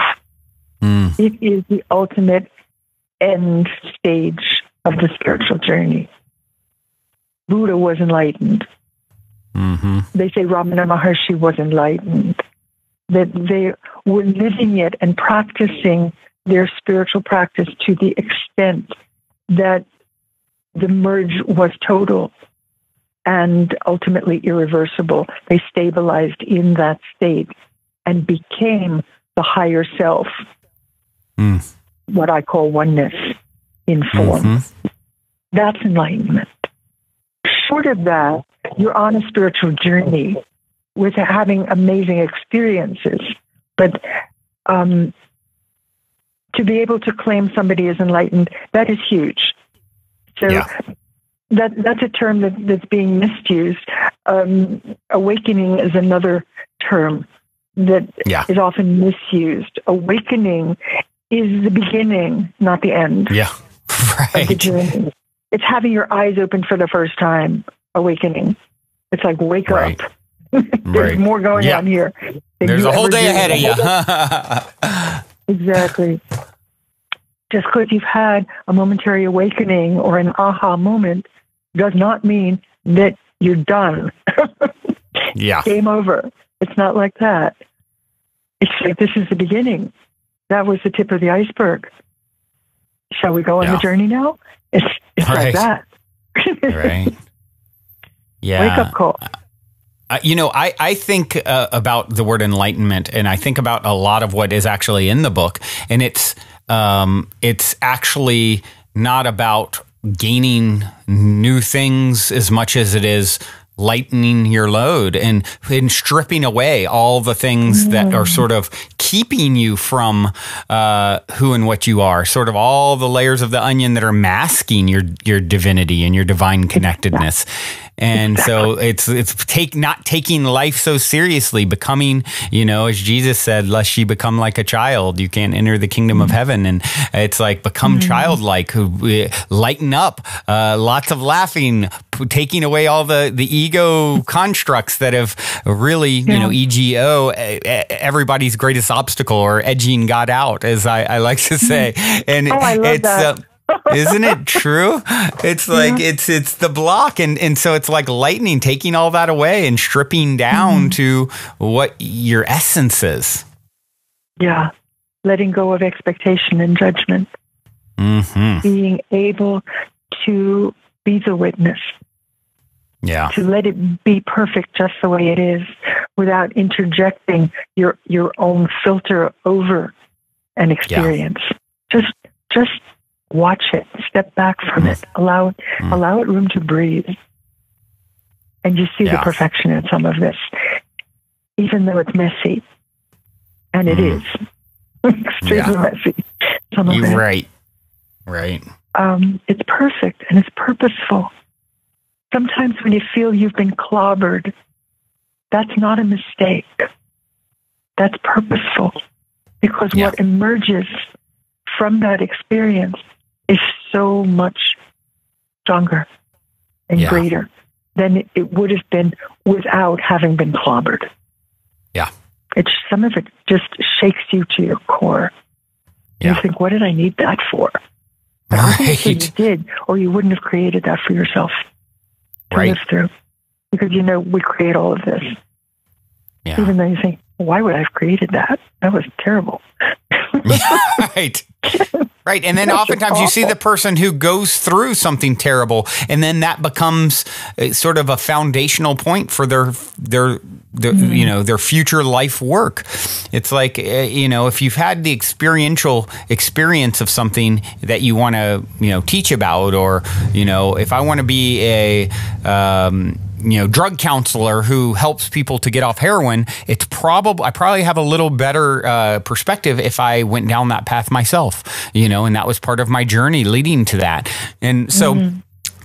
It is the ultimate end stage of the spiritual journey. Buddha was enlightened. They say Ramana Maharshi was enlightened, that they were living it and practicing their spiritual practice to the extent that the merge was total and ultimately irreversible. They stabilized in that state and became the higher self, what I call oneness in form. That's enlightenment. Short of that, you're on a spiritual journey with having amazing experiences. But to be able to claim somebody is enlightened, that is huge. So that's a term that's being misused. Awakening is another term that is often misused. Awakening is the beginning, not the end. Of the journey. It's having your eyes open for the first time. Awakening. It's like wake up. There's more going on here. There's a whole day ahead of you. Exactly. Just because you've had a momentary awakening or an aha moment does not mean that you're done. Game over. It's not like that. It's like this is the beginning. That was the tip of the iceberg. Shall we go on the journey now? It's like that. Wake up call. I think about the word enlightenment, and I think about a lot of what is actually in the book, and it's actually not about gaining new things as much as it is lightening your load and stripping away all the things that are sort of keeping you from who and what you are, sort of all the layers of the onion that are masking your divinity and your divine connectedness. And so it's not taking life so seriously, becoming, as Jesus said, lest ye become like a child, you can't enter the kingdom of heaven. And it's like, become childlike, lighten up, lots of laughing, taking away all the ego constructs that have really, EGO, everybody's greatest obstacle, or edging God out, as I like to say. And I love that. Isn't it true? It's like it's the block, and so it's like lightning, taking all that away and stripping down to what your essence is. Letting go of expectation and judgment. Being able to be the witness. To let it be perfect just the way it is, without interjecting your own filter over an experience. Just watch it, step back from it, allow it room to breathe. And you see the perfection in some of this, even though it's messy. And it is extremely messy. Some of it. Right. It's perfect and it's purposeful. Sometimes when you feel you've been clobbered, that's not a mistake. That's purposeful. Because what emerges from that experience is so much stronger and greater than it would have been without having been clobbered. Some of it just shakes you to your core. You think, what did I need that for? You did, or you wouldn't have created that for yourself to live through. Because we create all of this. Even though you think, why would I have created that? That was terrible. Right. Right. And then oftentimes you see the person who goes through something terrible, and then that becomes sort of a foundational point for their their future life work. It's like, if you've had the experiential experience of something that you want to, teach about, or, if I want to be a, drug counselor who helps people to get off heroin, I probably have a little better perspective if I went down that path myself, and that was part of my journey leading to that. And so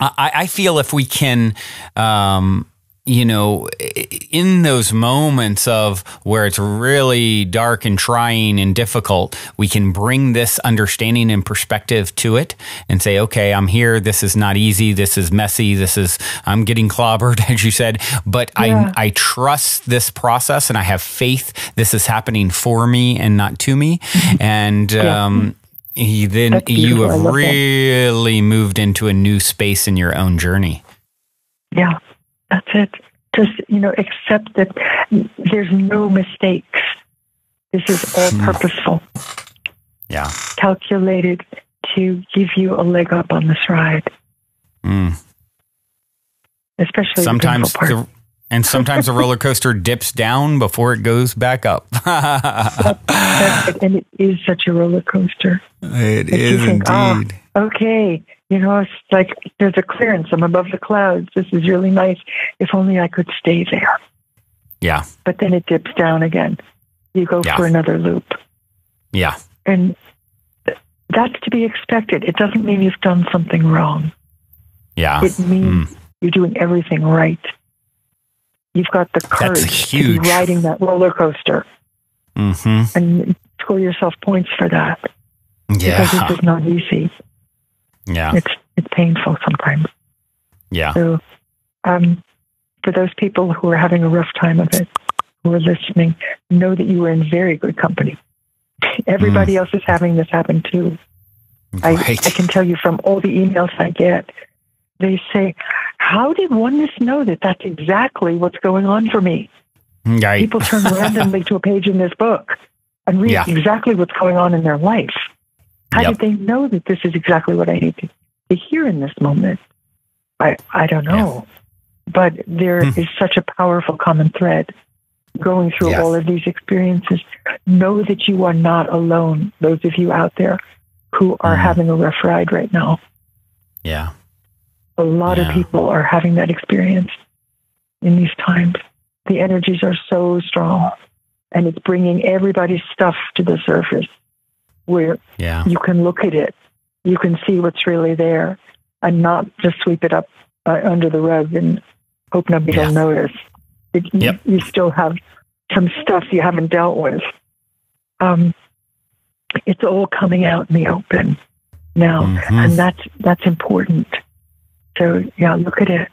I feel if we can, in those moments of where it's really dark and trying and difficult, we can bring this understanding and perspective to it and say, okay, I'm here. This is not easy. This is messy. I'm getting clobbered, as you said, but I trust this process and I have faith. This is happening for me and not to me. And, you have really moved into a new space in your own journey. Yeah. That's it. Just, accept that there's no mistakes. This is all purposeful. Yeah. Calculated to give you a leg up on this ride. Especially sometimes the painful part. Sometimes the roller coaster dips down before it goes back up. That's it. And it is such a roller coaster. It is indeed. Okay. It's like there's a clearance. I'm above the clouds. This is really nice. If only I could stay there. Yeah. But then it dips down again. You go for another loop. Yeah. And that's to be expected. It doesn't mean you've done something wrong. Yeah. It means you're doing everything right. You've got the courage to be riding that roller coaster. Mm-hmm. And score yourself points for that. Yeah. Because it's just not easy. Yeah. It's painful sometimes. Yeah. So for those people who are having a rough time of it, who are listening, know that you are in very good company. Everybody else is having this happen too. Right. I can tell you from all the emails I get, they say, how did Oneness know that that's exactly what's going on for me? Right. People turn randomly to a page in this book and read exactly what's going on in their life. How did they know that this is exactly what I need to hear in this moment? I don't know. But there is such a powerful common thread going through all of these experiences. Know that you are not alone, those of you out there who are having a rough ride right now. Yeah. A lot of people are having that experience in these times. The energies are so strong, and it's bringing everybody's stuff to the surface where you can look at it, you can see what's really there, and not just sweep it up under the rug and hope nobody will notice. You still have some stuff you haven't dealt with. It's all coming out in the open now, and that's important. So look at it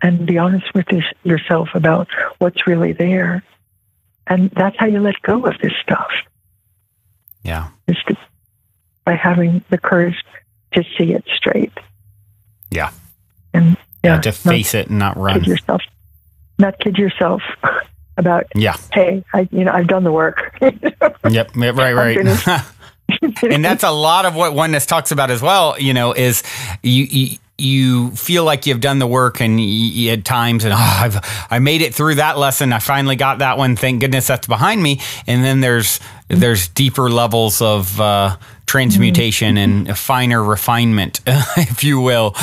and be honest with yourself about what's really there, and that's how you let go of this stuff. Yeah, just by having the courage to see it straight. Yeah, and to face it and not run. Not kid yourself about. Hey, I've done the work. Right. And that's a lot of what Oneness talks about as well. Is you feel like you've done the work, and at times, and I made it through that lesson. I finally got that one. Thank goodness that's behind me. And then there's deeper levels of transmutation and a finer refinement, if you will,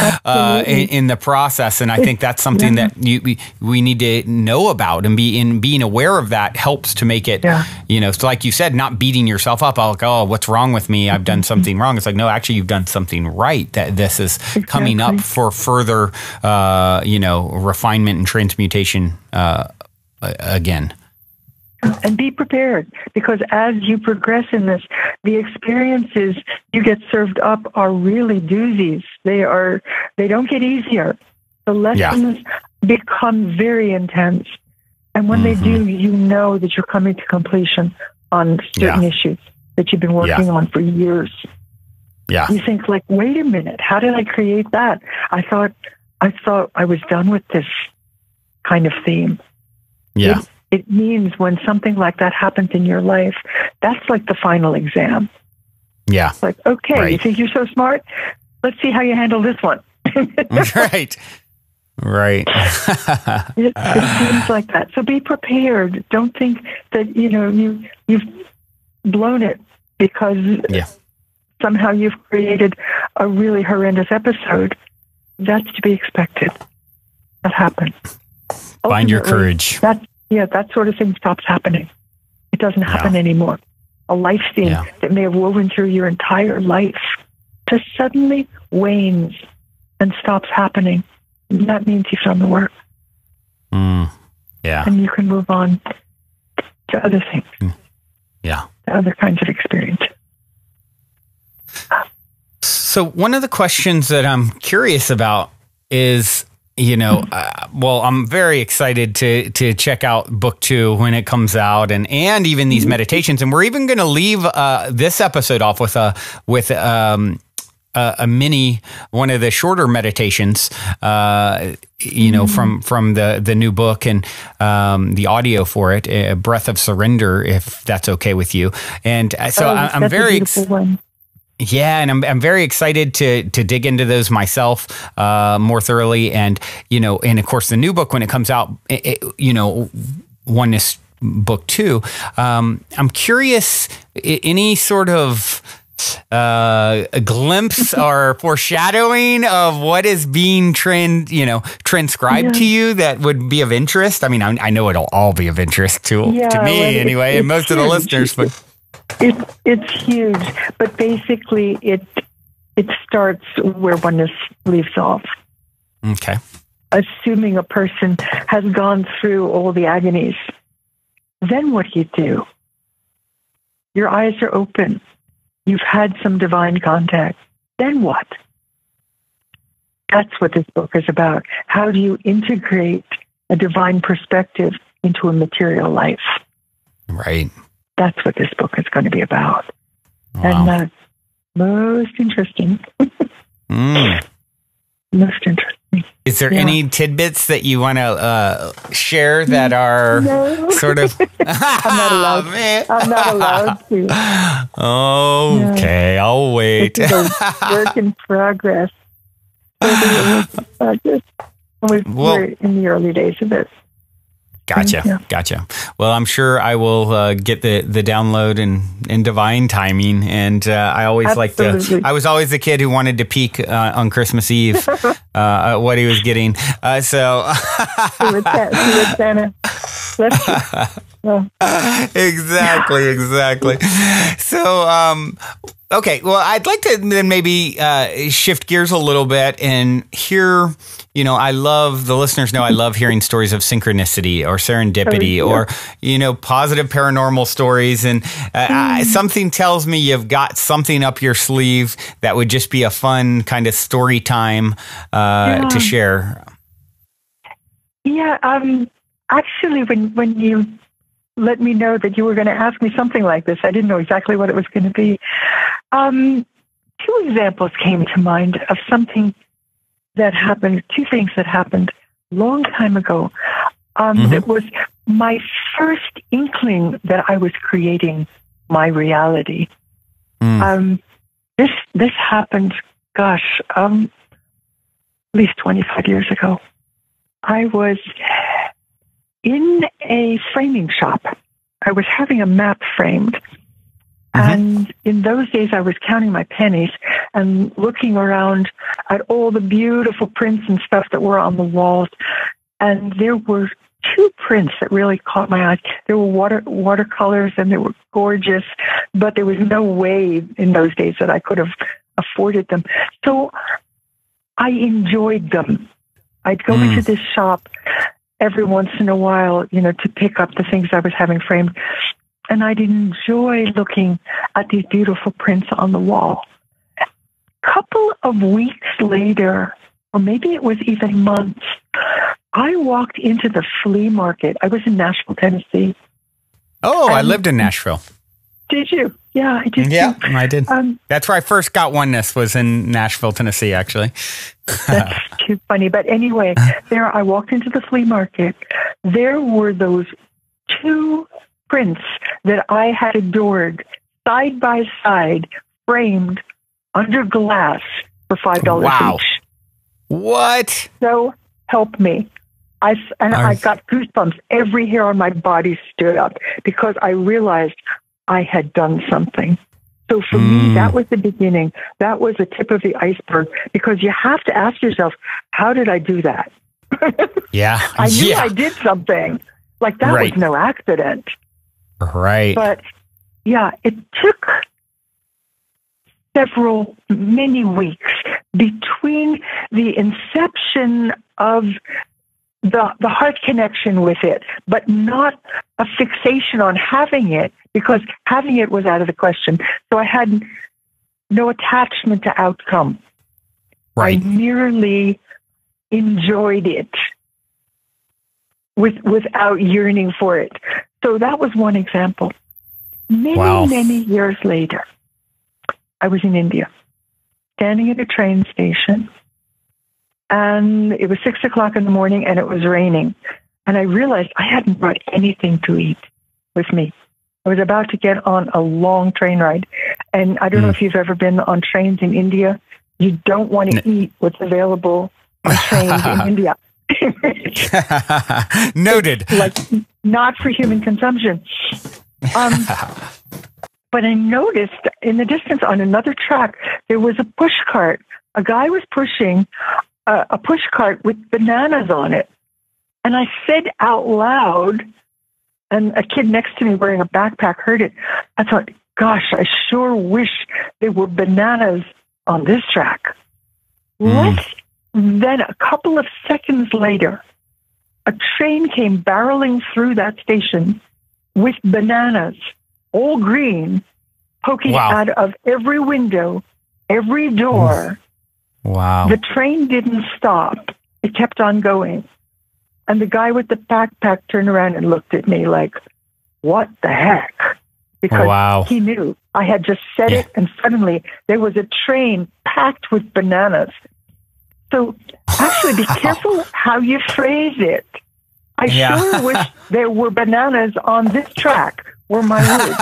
in the process. And I think that's something that we need to know about, and being aware of that helps to make it, so like you said, not beating yourself up. Like, oh, what's wrong with me? I've done something wrong. It's like, no, actually you've done something right. That this is coming up for further, refinement and transmutation again. And be prepared, because as you progress in this, the experiences you get served up are really doozies. They don't get easier. The lessons become very intense. And when they do, you know that you're coming to completion on certain issues that you've been working on for years. Yeah. You think like, wait a minute, how did I create that? I thought I was done with this kind of theme. Yeah. It means when something like that happens in your life, that's like the final exam. Yeah. It's like, okay, You think you're so smart? Let's see how you handle this one. Right. It seems like that. So be prepared. Don't think that, you've blown it because somehow you've created a really horrendous episode. That's to be expected. That happens. Find your courage. That sort of thing stops happening. It doesn't happen anymore. A life theme that may have woven through your entire life just suddenly wanes and stops happening. And that means you've done the work. Yeah. And you can move on to other things. Yeah. To other kinds of experiences. So one of the questions that I'm curious about is, I'm very excited to check out book 2 when it comes out, and even these meditations. And we're even going to leave this episode off with a mini, one of the shorter meditations, from the new book and the audio for it, a Breath of Surrender, if that's okay with you. And so I'm very excited. Yeah, and I'm very excited to dig into those myself more thoroughly, and and of course the new book when it comes out, Oneness book 2. I'm curious, any sort of a glimpse or foreshadowing of what is being transcribed to you that would be of interest? I mean, I know it'll all be of interest to me anyway, and most of the listeners, but. It's huge, but basically it starts where Oneness leaves off. Okay. Assuming a person has gone through all the agonies, then what do? Your eyes are open. You've had some divine contact. Then what? That's what this book is about. How do you integrate a divine perspective into a material life? Right. That's what this book is going to be about. Wow. And most interesting. Most interesting. Is there any tidbits that you want to share that are sort of... I'm not allowed. I'm not allowed to. Okay, I'll wait. This is a work in progress. We're in the early days of it. Gotcha. Well, I'm sure I will get the download in divine timing. And I always I was always the kid who wanted to peek on Christmas Eve what he was getting. So Exactly. So, okay. Well, I'd like to then maybe shift gears a little bit and hear, I love, the listeners know I love hearing stories of synchronicity or serendipity or, positive paranormal stories. And something tells me you've got something up your sleeve that would just be a fun kind of story time to share. Yeah. Actually, when you let me know that you were going to ask me something like this, I didn't know exactly what it was going to be. 2 examples came to mind of something that happened, 2 things that happened a long time ago. It was my first inkling that I was creating my reality. This happened, at least 25 years ago. I was in a framing shop. I was having a map framed. And in those days, I was counting my pennies and looking around at all the beautiful prints and stuff that were on the walls. And there were 2 prints that really caught my eye. There were watercolors, and they were gorgeous, but there was no way in those days that I could have afforded them. So I enjoyed them. I'd go into this shop every once in a while, to pick up the things I was having framed. And I'd enjoy looking at these beautiful prints on the wall. A couple of weeks later, or maybe it was even months, I walked into the flea market. I was in Nashville, Tennessee. Oh, I lived in Nashville. Did you? Yeah, I did. Yeah, too. I did. That's where I first got Oneness, was in Nashville, Tennessee, actually. That's too funny. But anyway, there I walked into the flea market. There were those 2 prints that I had adored side by side, framed under glass for $5 each. What? So help me. I got goosebumps. Every hair on my body stood up because I realized I had done something. So for me, that was the beginning. That was the tip of the iceberg, because you have to ask yourself, how did I do that? Yeah. I knew I did something. Like that was no accident. Right. But yeah, it took many weeks between the inception of the heart connection with it, but not a fixation on having it, because having it was out of the question. So I had no attachment to outcome. Right. I merely enjoyed it without yearning for it. So that was one example. Many years later, I was in India, standing at a train station, and it was 6:00 in the morning, and it was raining. And I realized I hadn't brought anything to eat with me. I was about to get on a long train ride. And I don't know if you've ever been on trains in India. You don't want to eat what's available on trains in India. Noted. Like, not for human consumption. But I noticed in the distance on another track, there was a push cart. A guy was pushing a push cart with bananas on it. And I said out loud, and a kid next to me wearing a backpack heard it. I thought, gosh, I sure wish there were bananas on this track. Then a couple of seconds later, a train came barreling through that station with bananas, all green, poking out of every window, every door. Wow. The train didn't stop. It kept on going. And the guy with the backpack turned around and looked at me like, what the heck? Because he knew I had just said it, and suddenly there was a train packed with bananas. So actually be careful how you phrase it. I sure wish there were bananas on this track, were my words.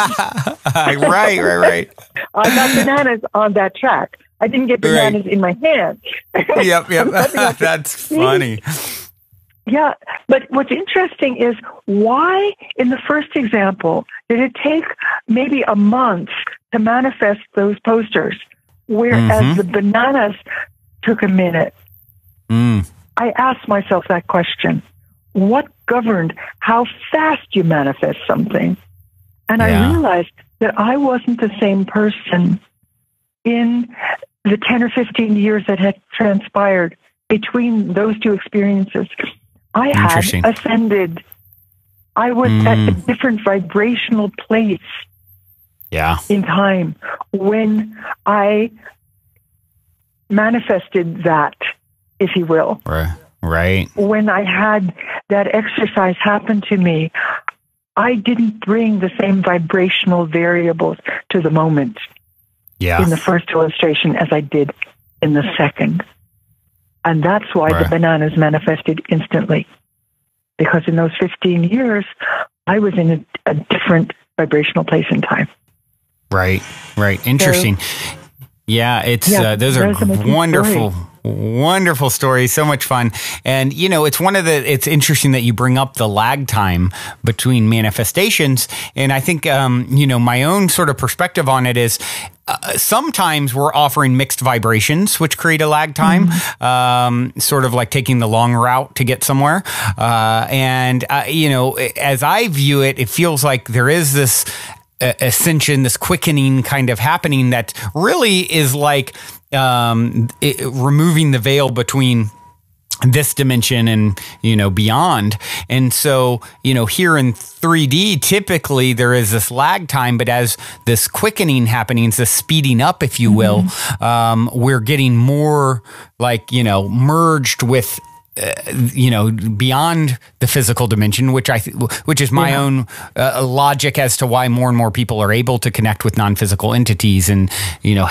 Right. I got bananas on that track. I didn't get bananas in my hand. Yep. That's funny. Yeah, but what's interesting is why in the first example did it take maybe a month to manifest those posters, whereas the bananas took a minute? I asked myself that question. What governed how fast you manifest something? And I realized that I wasn't the same person in the 10 or 15 years that had transpired between those two experiences. I had ascended. I was at a different vibrational place in time when I manifested that, if you will. Right. When I had that exercise happen to me, I didn't bring the same vibrational variables to the moment in the first illustration as I did in the second. And that's why the bananas manifested instantly. Because in those 15 years, I was in a different vibrational place in time. Right. Interesting. So, those are wonderful stories. So much fun. And, it's interesting that you bring up the lag time between manifestations. And I think, my own sort of perspective on it is, sometimes we're offering mixed vibrations, which create a lag time, sort of like taking the long route to get somewhere. As I view it, it feels like there is this ascension, this quickening kind of happening that really is like removing the veil between this dimension and, beyond. And so, here in 3D, typically there is this lag time, but as this quickening happening, this speeding up, if you will, we're getting more like, merged with beyond the physical dimension, which is my own logic as to why more and more people are able to connect with non-physical entities and,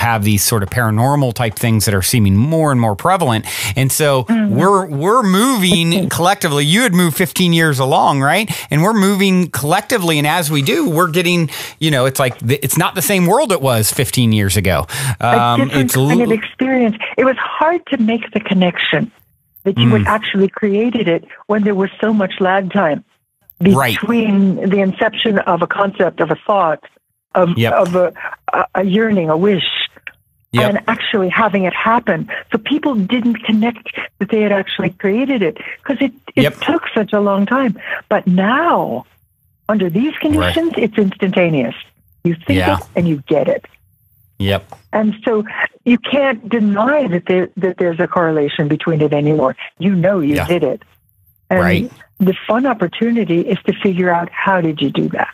have these sort of paranormal type things that are seeming more and more prevalent. And so we're moving collectively. You had moved 15 years along, right? And we're moving collectively. And as we do, we're getting, it's like, it's not the same world it was 15 years ago. A different kind of experience. It was hard to make the connection that you had actually created it when there was so much lag time between the inception of a concept, of a thought, of a yearning, a wish, and actually having it happen. So people didn't connect that they had actually created it because it took such a long time. But now, under these conditions, it's instantaneous. You think it and you get it. Yep. And so you can't deny that there's a correlation between it anymore. You did it. And the fun opportunity is to figure out, how did you do that?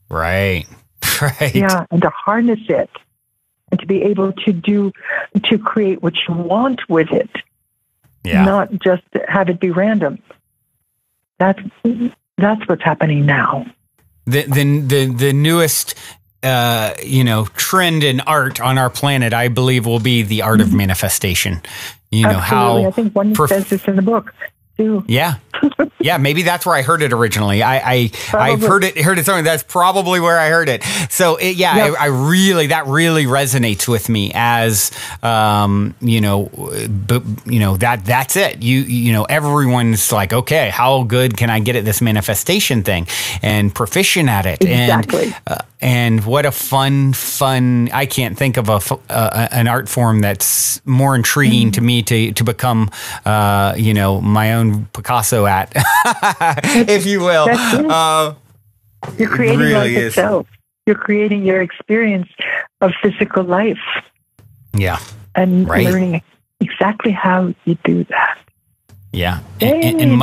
Right. Right. Yeah, and to harness it and to be able to create what you want with it. Yeah. Not just have it be random. That's what's happening now. The newest trend in art on our planet, I believe, will be the art of manifestation. Absolutely. I think one says this in the book too. Yeah. Yeah, maybe that's where I heard it originally. I've heard it somewhere. That's probably where I heard it. So I really, that really resonates with me as, that's it. Everyone's like, okay, how good can I get at this manifestation thing and proficient at it? Exactly. And what a fun, I can't think of an art form that's more intriguing to me to become, my own Picasso at, if you will. You're creating really life itself. You're creating your experience of physical life. Yeah. And learning exactly how you do that. Yeah. And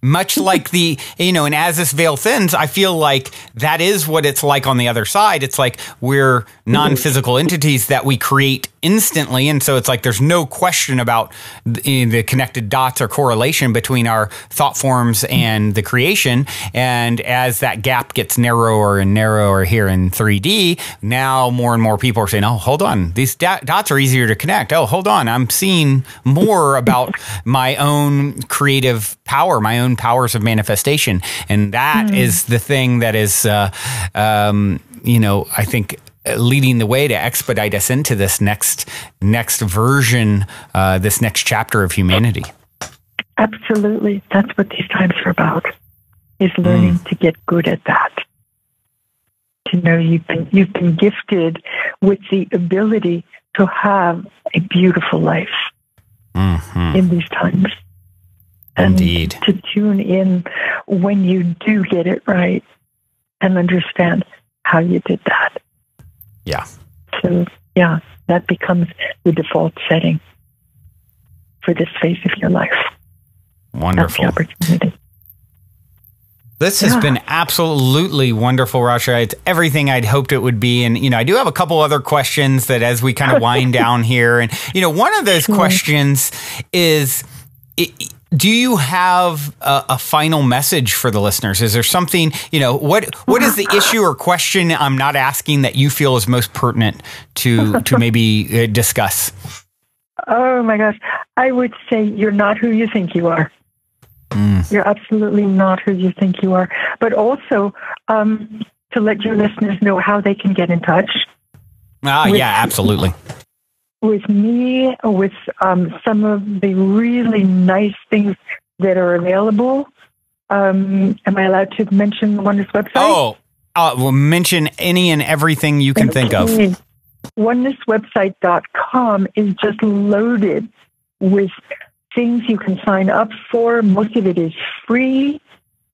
much like and as this veil thins, I feel like that is what it's like on the other side. It's like we're non-physical entities that we create instantly. And so it's like there's no question about the connected dots or correlation between our thought forms and the creation. And as that gap gets narrower and narrower here in 3D, now more and more people are saying, oh, hold on, these dots are easier to connect. Oh, hold on, I'm seeing more about my own creative power, my own powers of manifestation. And that is the thing that is, I think, leading the way to expedite us into this next version, this next chapter of humanity. Absolutely. That's what these times are about, is learning to get good at that. To know you've been gifted with the ability to have a beautiful life in these times. And indeed. To tune in when you do get it right and understand how you did that. Yeah. So, that becomes the default setting for this phase of your life. Wonderful. That's the opportunity. This has been absolutely wonderful, Rasha. It's everything I'd hoped it would be. And, I do have a couple other questions that as we kind of wind down here. And, one of those questions is, do you have a final message for the listeners? Is there something, what is the issue or question I'm not asking that you feel is most pertinent to maybe discuss? Oh my gosh. I would say you're not who you think you are. You're absolutely not who you think you are. But also to let your listeners know how they can get in touch. Absolutely. With me, with some of the really nice things that are available. Am I allowed to mention the Oneness website? We'll mention any and everything you can think of. Onenesswebsite.com is just loaded with things you can sign up for. Most of it is free.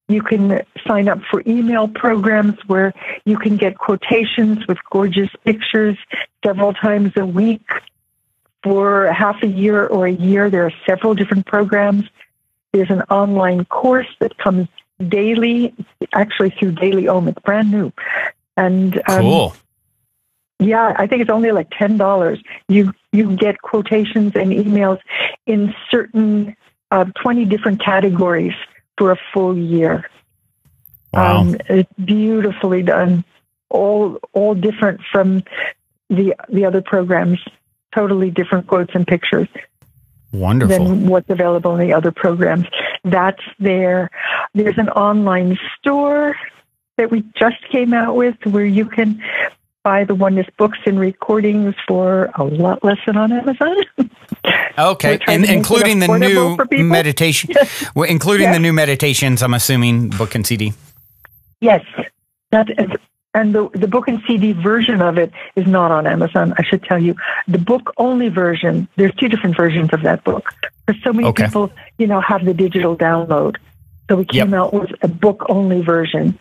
You can sign up for email programs where you can get quotations with gorgeous pictures several times a week. For half a year or a year, there are several different programs. There's an online course that comes daily, actually through Daily Ohm. It's brand new. And cool. Yeah, I think it's only like $10. You get quotations and emails in certain 20 different categories for a full year. Wow. It's beautifully done. All different from the other programs. Totally different quotes and pictures. Wonderful. Than what's available in the other programs. That's there. There's an online store that we just came out with where you can buy the Oneness books and recordings for a lot less than on Amazon. Okay, and including the new meditation, including the new meditations, I'm assuming, book and CD. Yes, and the book and CD version of it is not on Amazon, I should tell you. The book-only version, there's 2 different versions of that book. Because so many people, have the digital download. So we came out with a book-only version.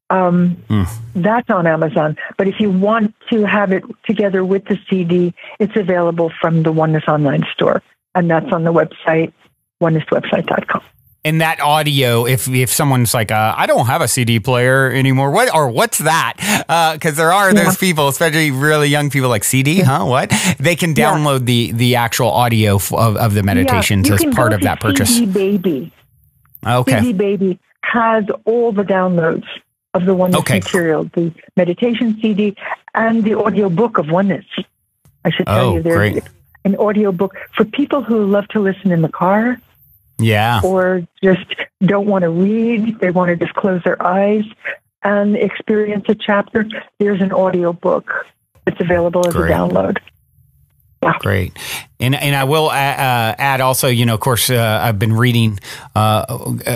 That's on Amazon. But if you want to have it together with the CD, it's available from the Oneness online store. And that's on the website, onenesswebsite.com. And that audio, if someone's like, I don't have a CD player anymore, what's that? Because there are those people, especially really young people, like CD, huh? What? They can download the actual audio of the meditations as part of that purchase. CD Baby. Okay. CD Baby has all the downloads of the Oneness material, the meditation CD and the audio book of Oneness. I should tell you, there's an audio book for people who love to listen in the car. Yeah. Or just don't want to read. They want to just close their eyes and experience a chapter. There's an audio book that's available as a download. Yeah. Great. And I will add also, of course, I've been reading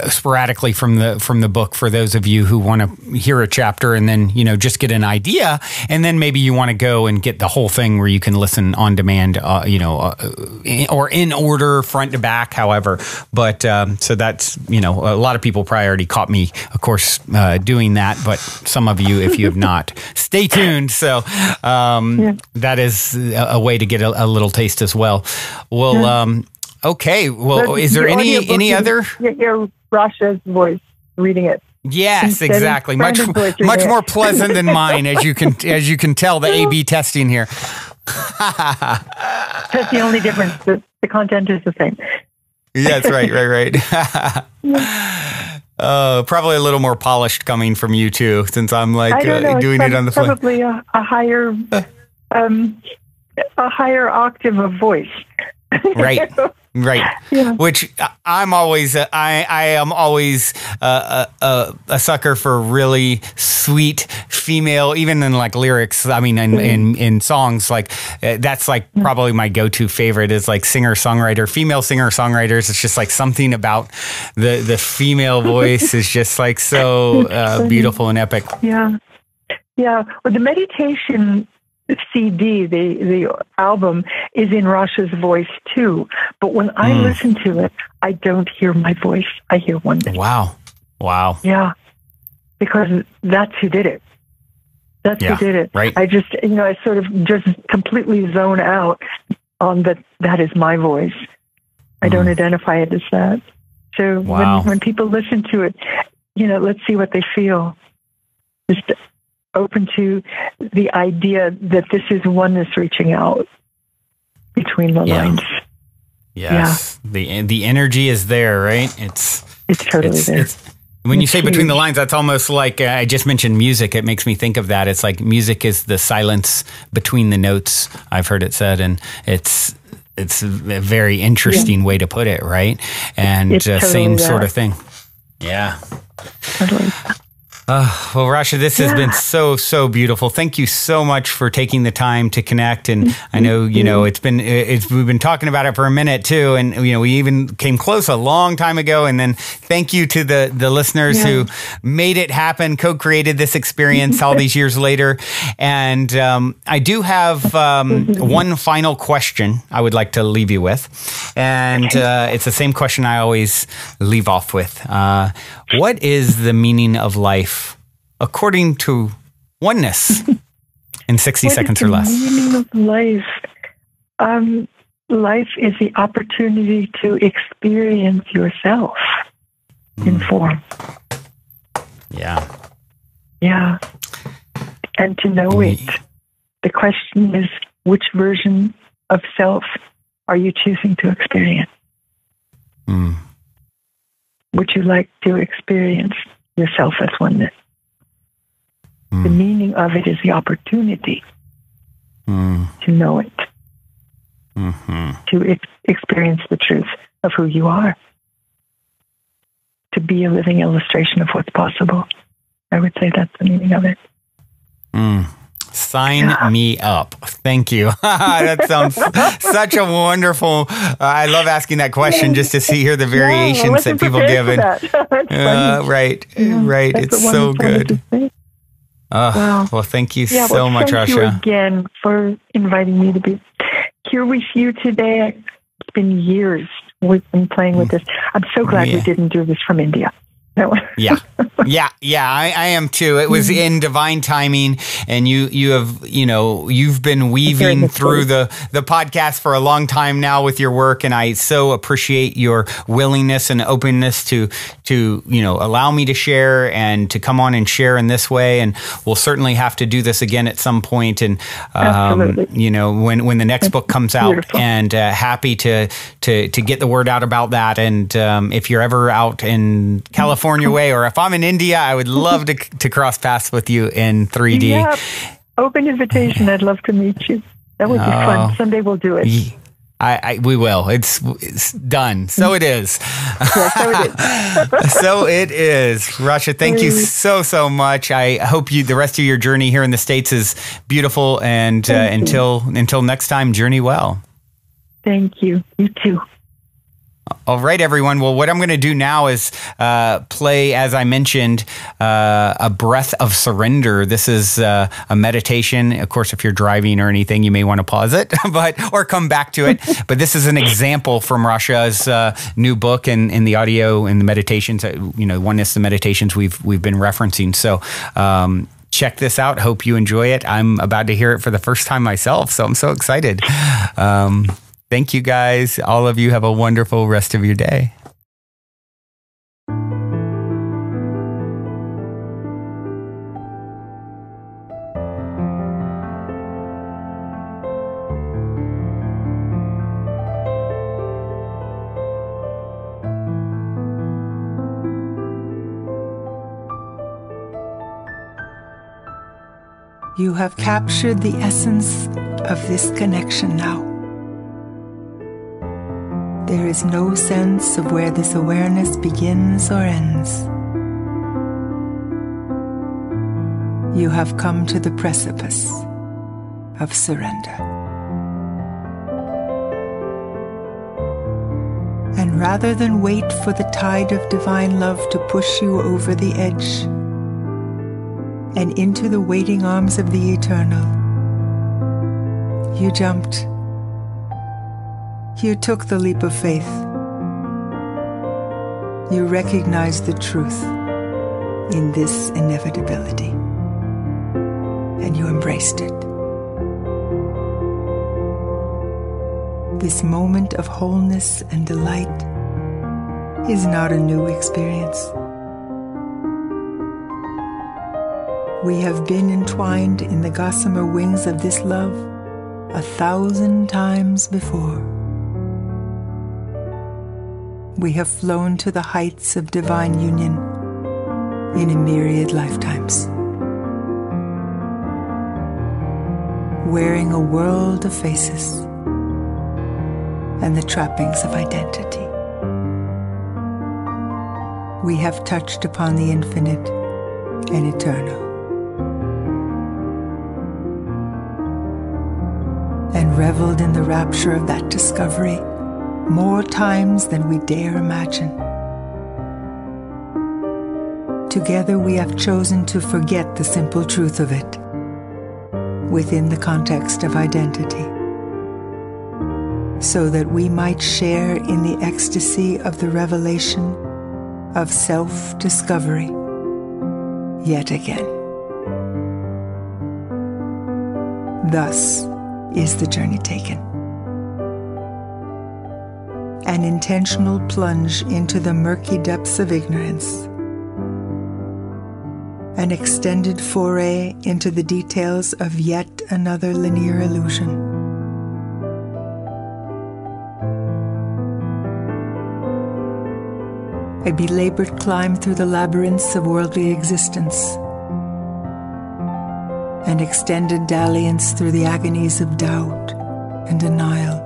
sporadically from the book for those of you who want to hear a chapter and then, just get an idea. And then maybe you want to go and get the whole thing where you can listen on demand, or in order, front to back, however. But so that's, a lot of people probably already caught me, of course, doing that. But some of you, if you have not, stay tuned. So that is a way to get a little taste as well. Well, okay. Well, is there any other? You hear Rasha's voice reading it. Yes, exactly. Much more pleasant than mine, as you can tell the A/B testing here. That's the only difference. The content is the same. Yeah, that's right. Probably a little more polished coming from you too, since I'm doing it on the fly. Probably a higher octave of voice. Right. Yeah. Which I'm always, I am always a sucker for really sweet female, even in like lyrics. I mean, in songs, like that's like probably my go-to favorite is like female singer-songwriters. It's just like something about the female voice is just like so beautiful and epic. Yeah. Yeah. Well, the meditation CD, the album, is in Rasha's voice too. But when I listen to it, I don't hear my voice. I hear Oneness. Wow. Yeah. Because that's who did it. Who did it. Right. I just, I sort of just completely zone out on that is my voice. I don't identify it as that. So when people listen to it, let's see what they feel. Just open to the idea that this is Oneness reaching out between the lines. Yes. Yeah. The energy is there, right? It's totally there. When you say between the lines, that's almost like I just mentioned music. It makes me think of that. It's like music is the silence between the notes. I've heard it said, and it's a very interesting way to put it, right? And totally same sort of thing. Yeah. Totally. Well, Rasha, this has been so beautiful. Thank you so much for taking the time to connect. And I know, we've been talking about it for a minute too. And, we even came close a long time ago. And then thank you to the listeners who made it happen, co-created this experience all these years later. And I do have one final question I would like to leave you with. And it's the same question I always leave off with. What is the meaning of life according to Oneness in 60 seconds or less? The meaning of life? Life is the opportunity to experience yourself in form. Yeah. Yeah. And to know it. The question is, which version of self are you choosing to experience? Would you like to experience yourself as oneness? The meaning of it is the opportunity to know it, to experience the truth of who you are, to be a living illustration of what's possible. I would say that's the meaning of it. Sign me up. Thank you. That sounds such a wonderful. I love asking that question just to hear the variations that people give. Right. It's so good. Wow. Well, thank you so much, Rasha. Thank you again for inviting me to be here with you today. It's been years we've been playing with this. I'm so glad we didn't do this from India. Yeah. I am too. It was in divine timing, and you've been weaving through the podcast for a long time now with your work, and I so appreciate your willingness and openness to allow me to share and to come on and share in this way. And we'll certainly have to do this again at some point. And when the next book comes out, beautiful. And happy to get the word out about that. And if you're ever out in California way, or if I'm in India, I would love to cross paths with you in 3D. Yeah, open invitation. I'd love to meet you. That would be fun. Someday we'll do it. We will. It's done. So it is. So it is. Rasha, thank you so much. I hope the rest of your journey here in the States is beautiful. And until next time, journey well. Thank you. You too. All right, everyone. Well, what I'm going to do now is play, as I mentioned, a breath of surrender. This is a meditation. Of course, if you're driving or anything, you may want to pause it, or come back to it. But this is an example from Rasha's new book and in the audio and the meditations. Oneness and meditations we've been referencing. So. Check this out. Hope you enjoy it. I'm about to hear it for the first time myself, so I'm so excited. Thank you, guys. All of you have a wonderful rest of your day. You have captured the essence of this connection now. There is no sense of where this awareness begins or ends. You have come to the precipice of surrender. And rather than wait for the tide of divine love to push you over the edge and into the waiting arms of the eternal, you jumped. You took the leap of faith. You recognized the truth in this inevitability, and you embraced it. This moment of wholeness and delight is not a new experience. We have been entwined in the gossamer wings of this love 1,000 times before. We have flown to the heights of divine union in a myriad lifetimes, wearing a world of faces and the trappings of identity. We have touched upon the infinite and eternal, and reveled in the rapture of that discovery more times than we dare imagine. Together we have chosen to forget the simple truth of it within the context of identity, so that we might share in the ecstasy of the revelation of self-discovery yet again. Thus is the journey taken. An intentional plunge into the murky depths of ignorance. An extended foray into the details of yet another linear illusion. a belabored climb through the labyrinths of worldly existence, an extended dalliance through the agonies of doubt and denial,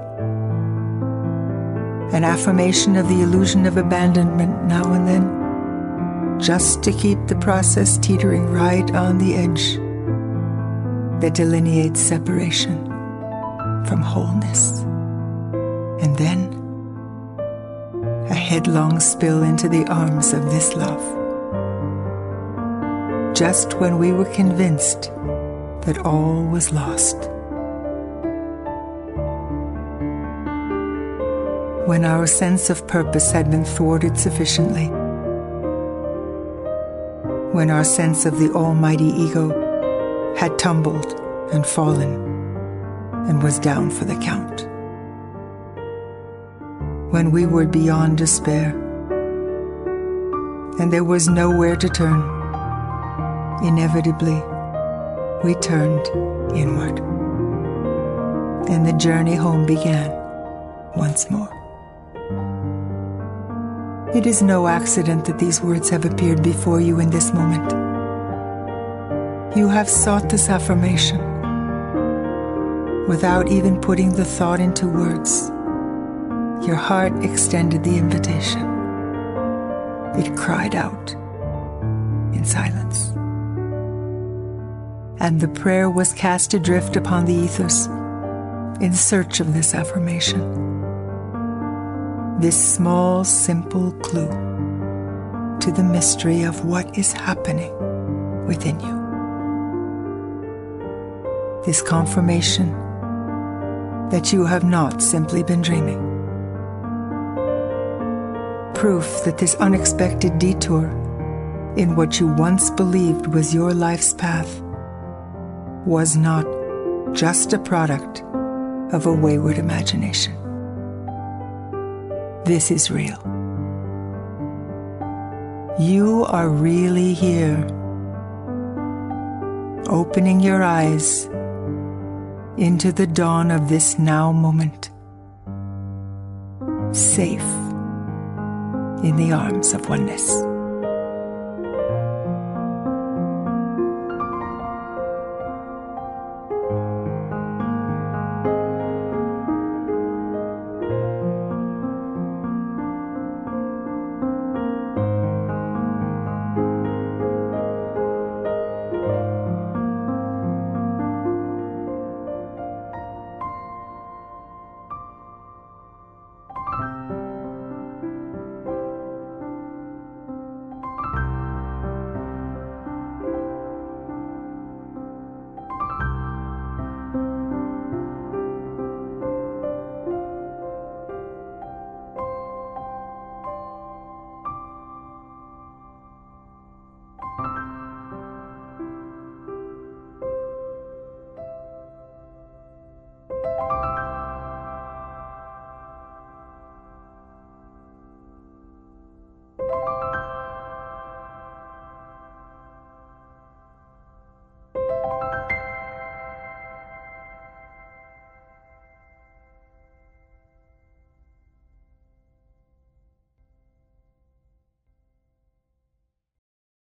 an affirmation of the illusion of abandonment now and then, just to keep the process teetering right on the edge that delineates separation from wholeness. And then a headlong spill into the arms of this love, just when we were convinced that all was lost. When our sense of purpose had been thwarted sufficiently, when our sense of the almighty ego had tumbled and fallen and was down for the count, when we were beyond despair and there was nowhere to turn, inevitably we turned inward, and the journey home began once more. It is no accident that these words have appeared before you in this moment. You have sought this affirmation without even putting the thought into words. Your heart extended the invitation. It cried out in silence. And the prayer was cast adrift upon the ethers in search of this affirmation, this small, simple clue to the mystery of what is happening within you. This confirmation that you have not simply been dreaming. Proof that this unexpected detour in what you once believed was your life's path was not just a product of a wayward imagination. This is real. You are really here, opening your eyes into the dawn of this now moment, safe in the arms of oneness.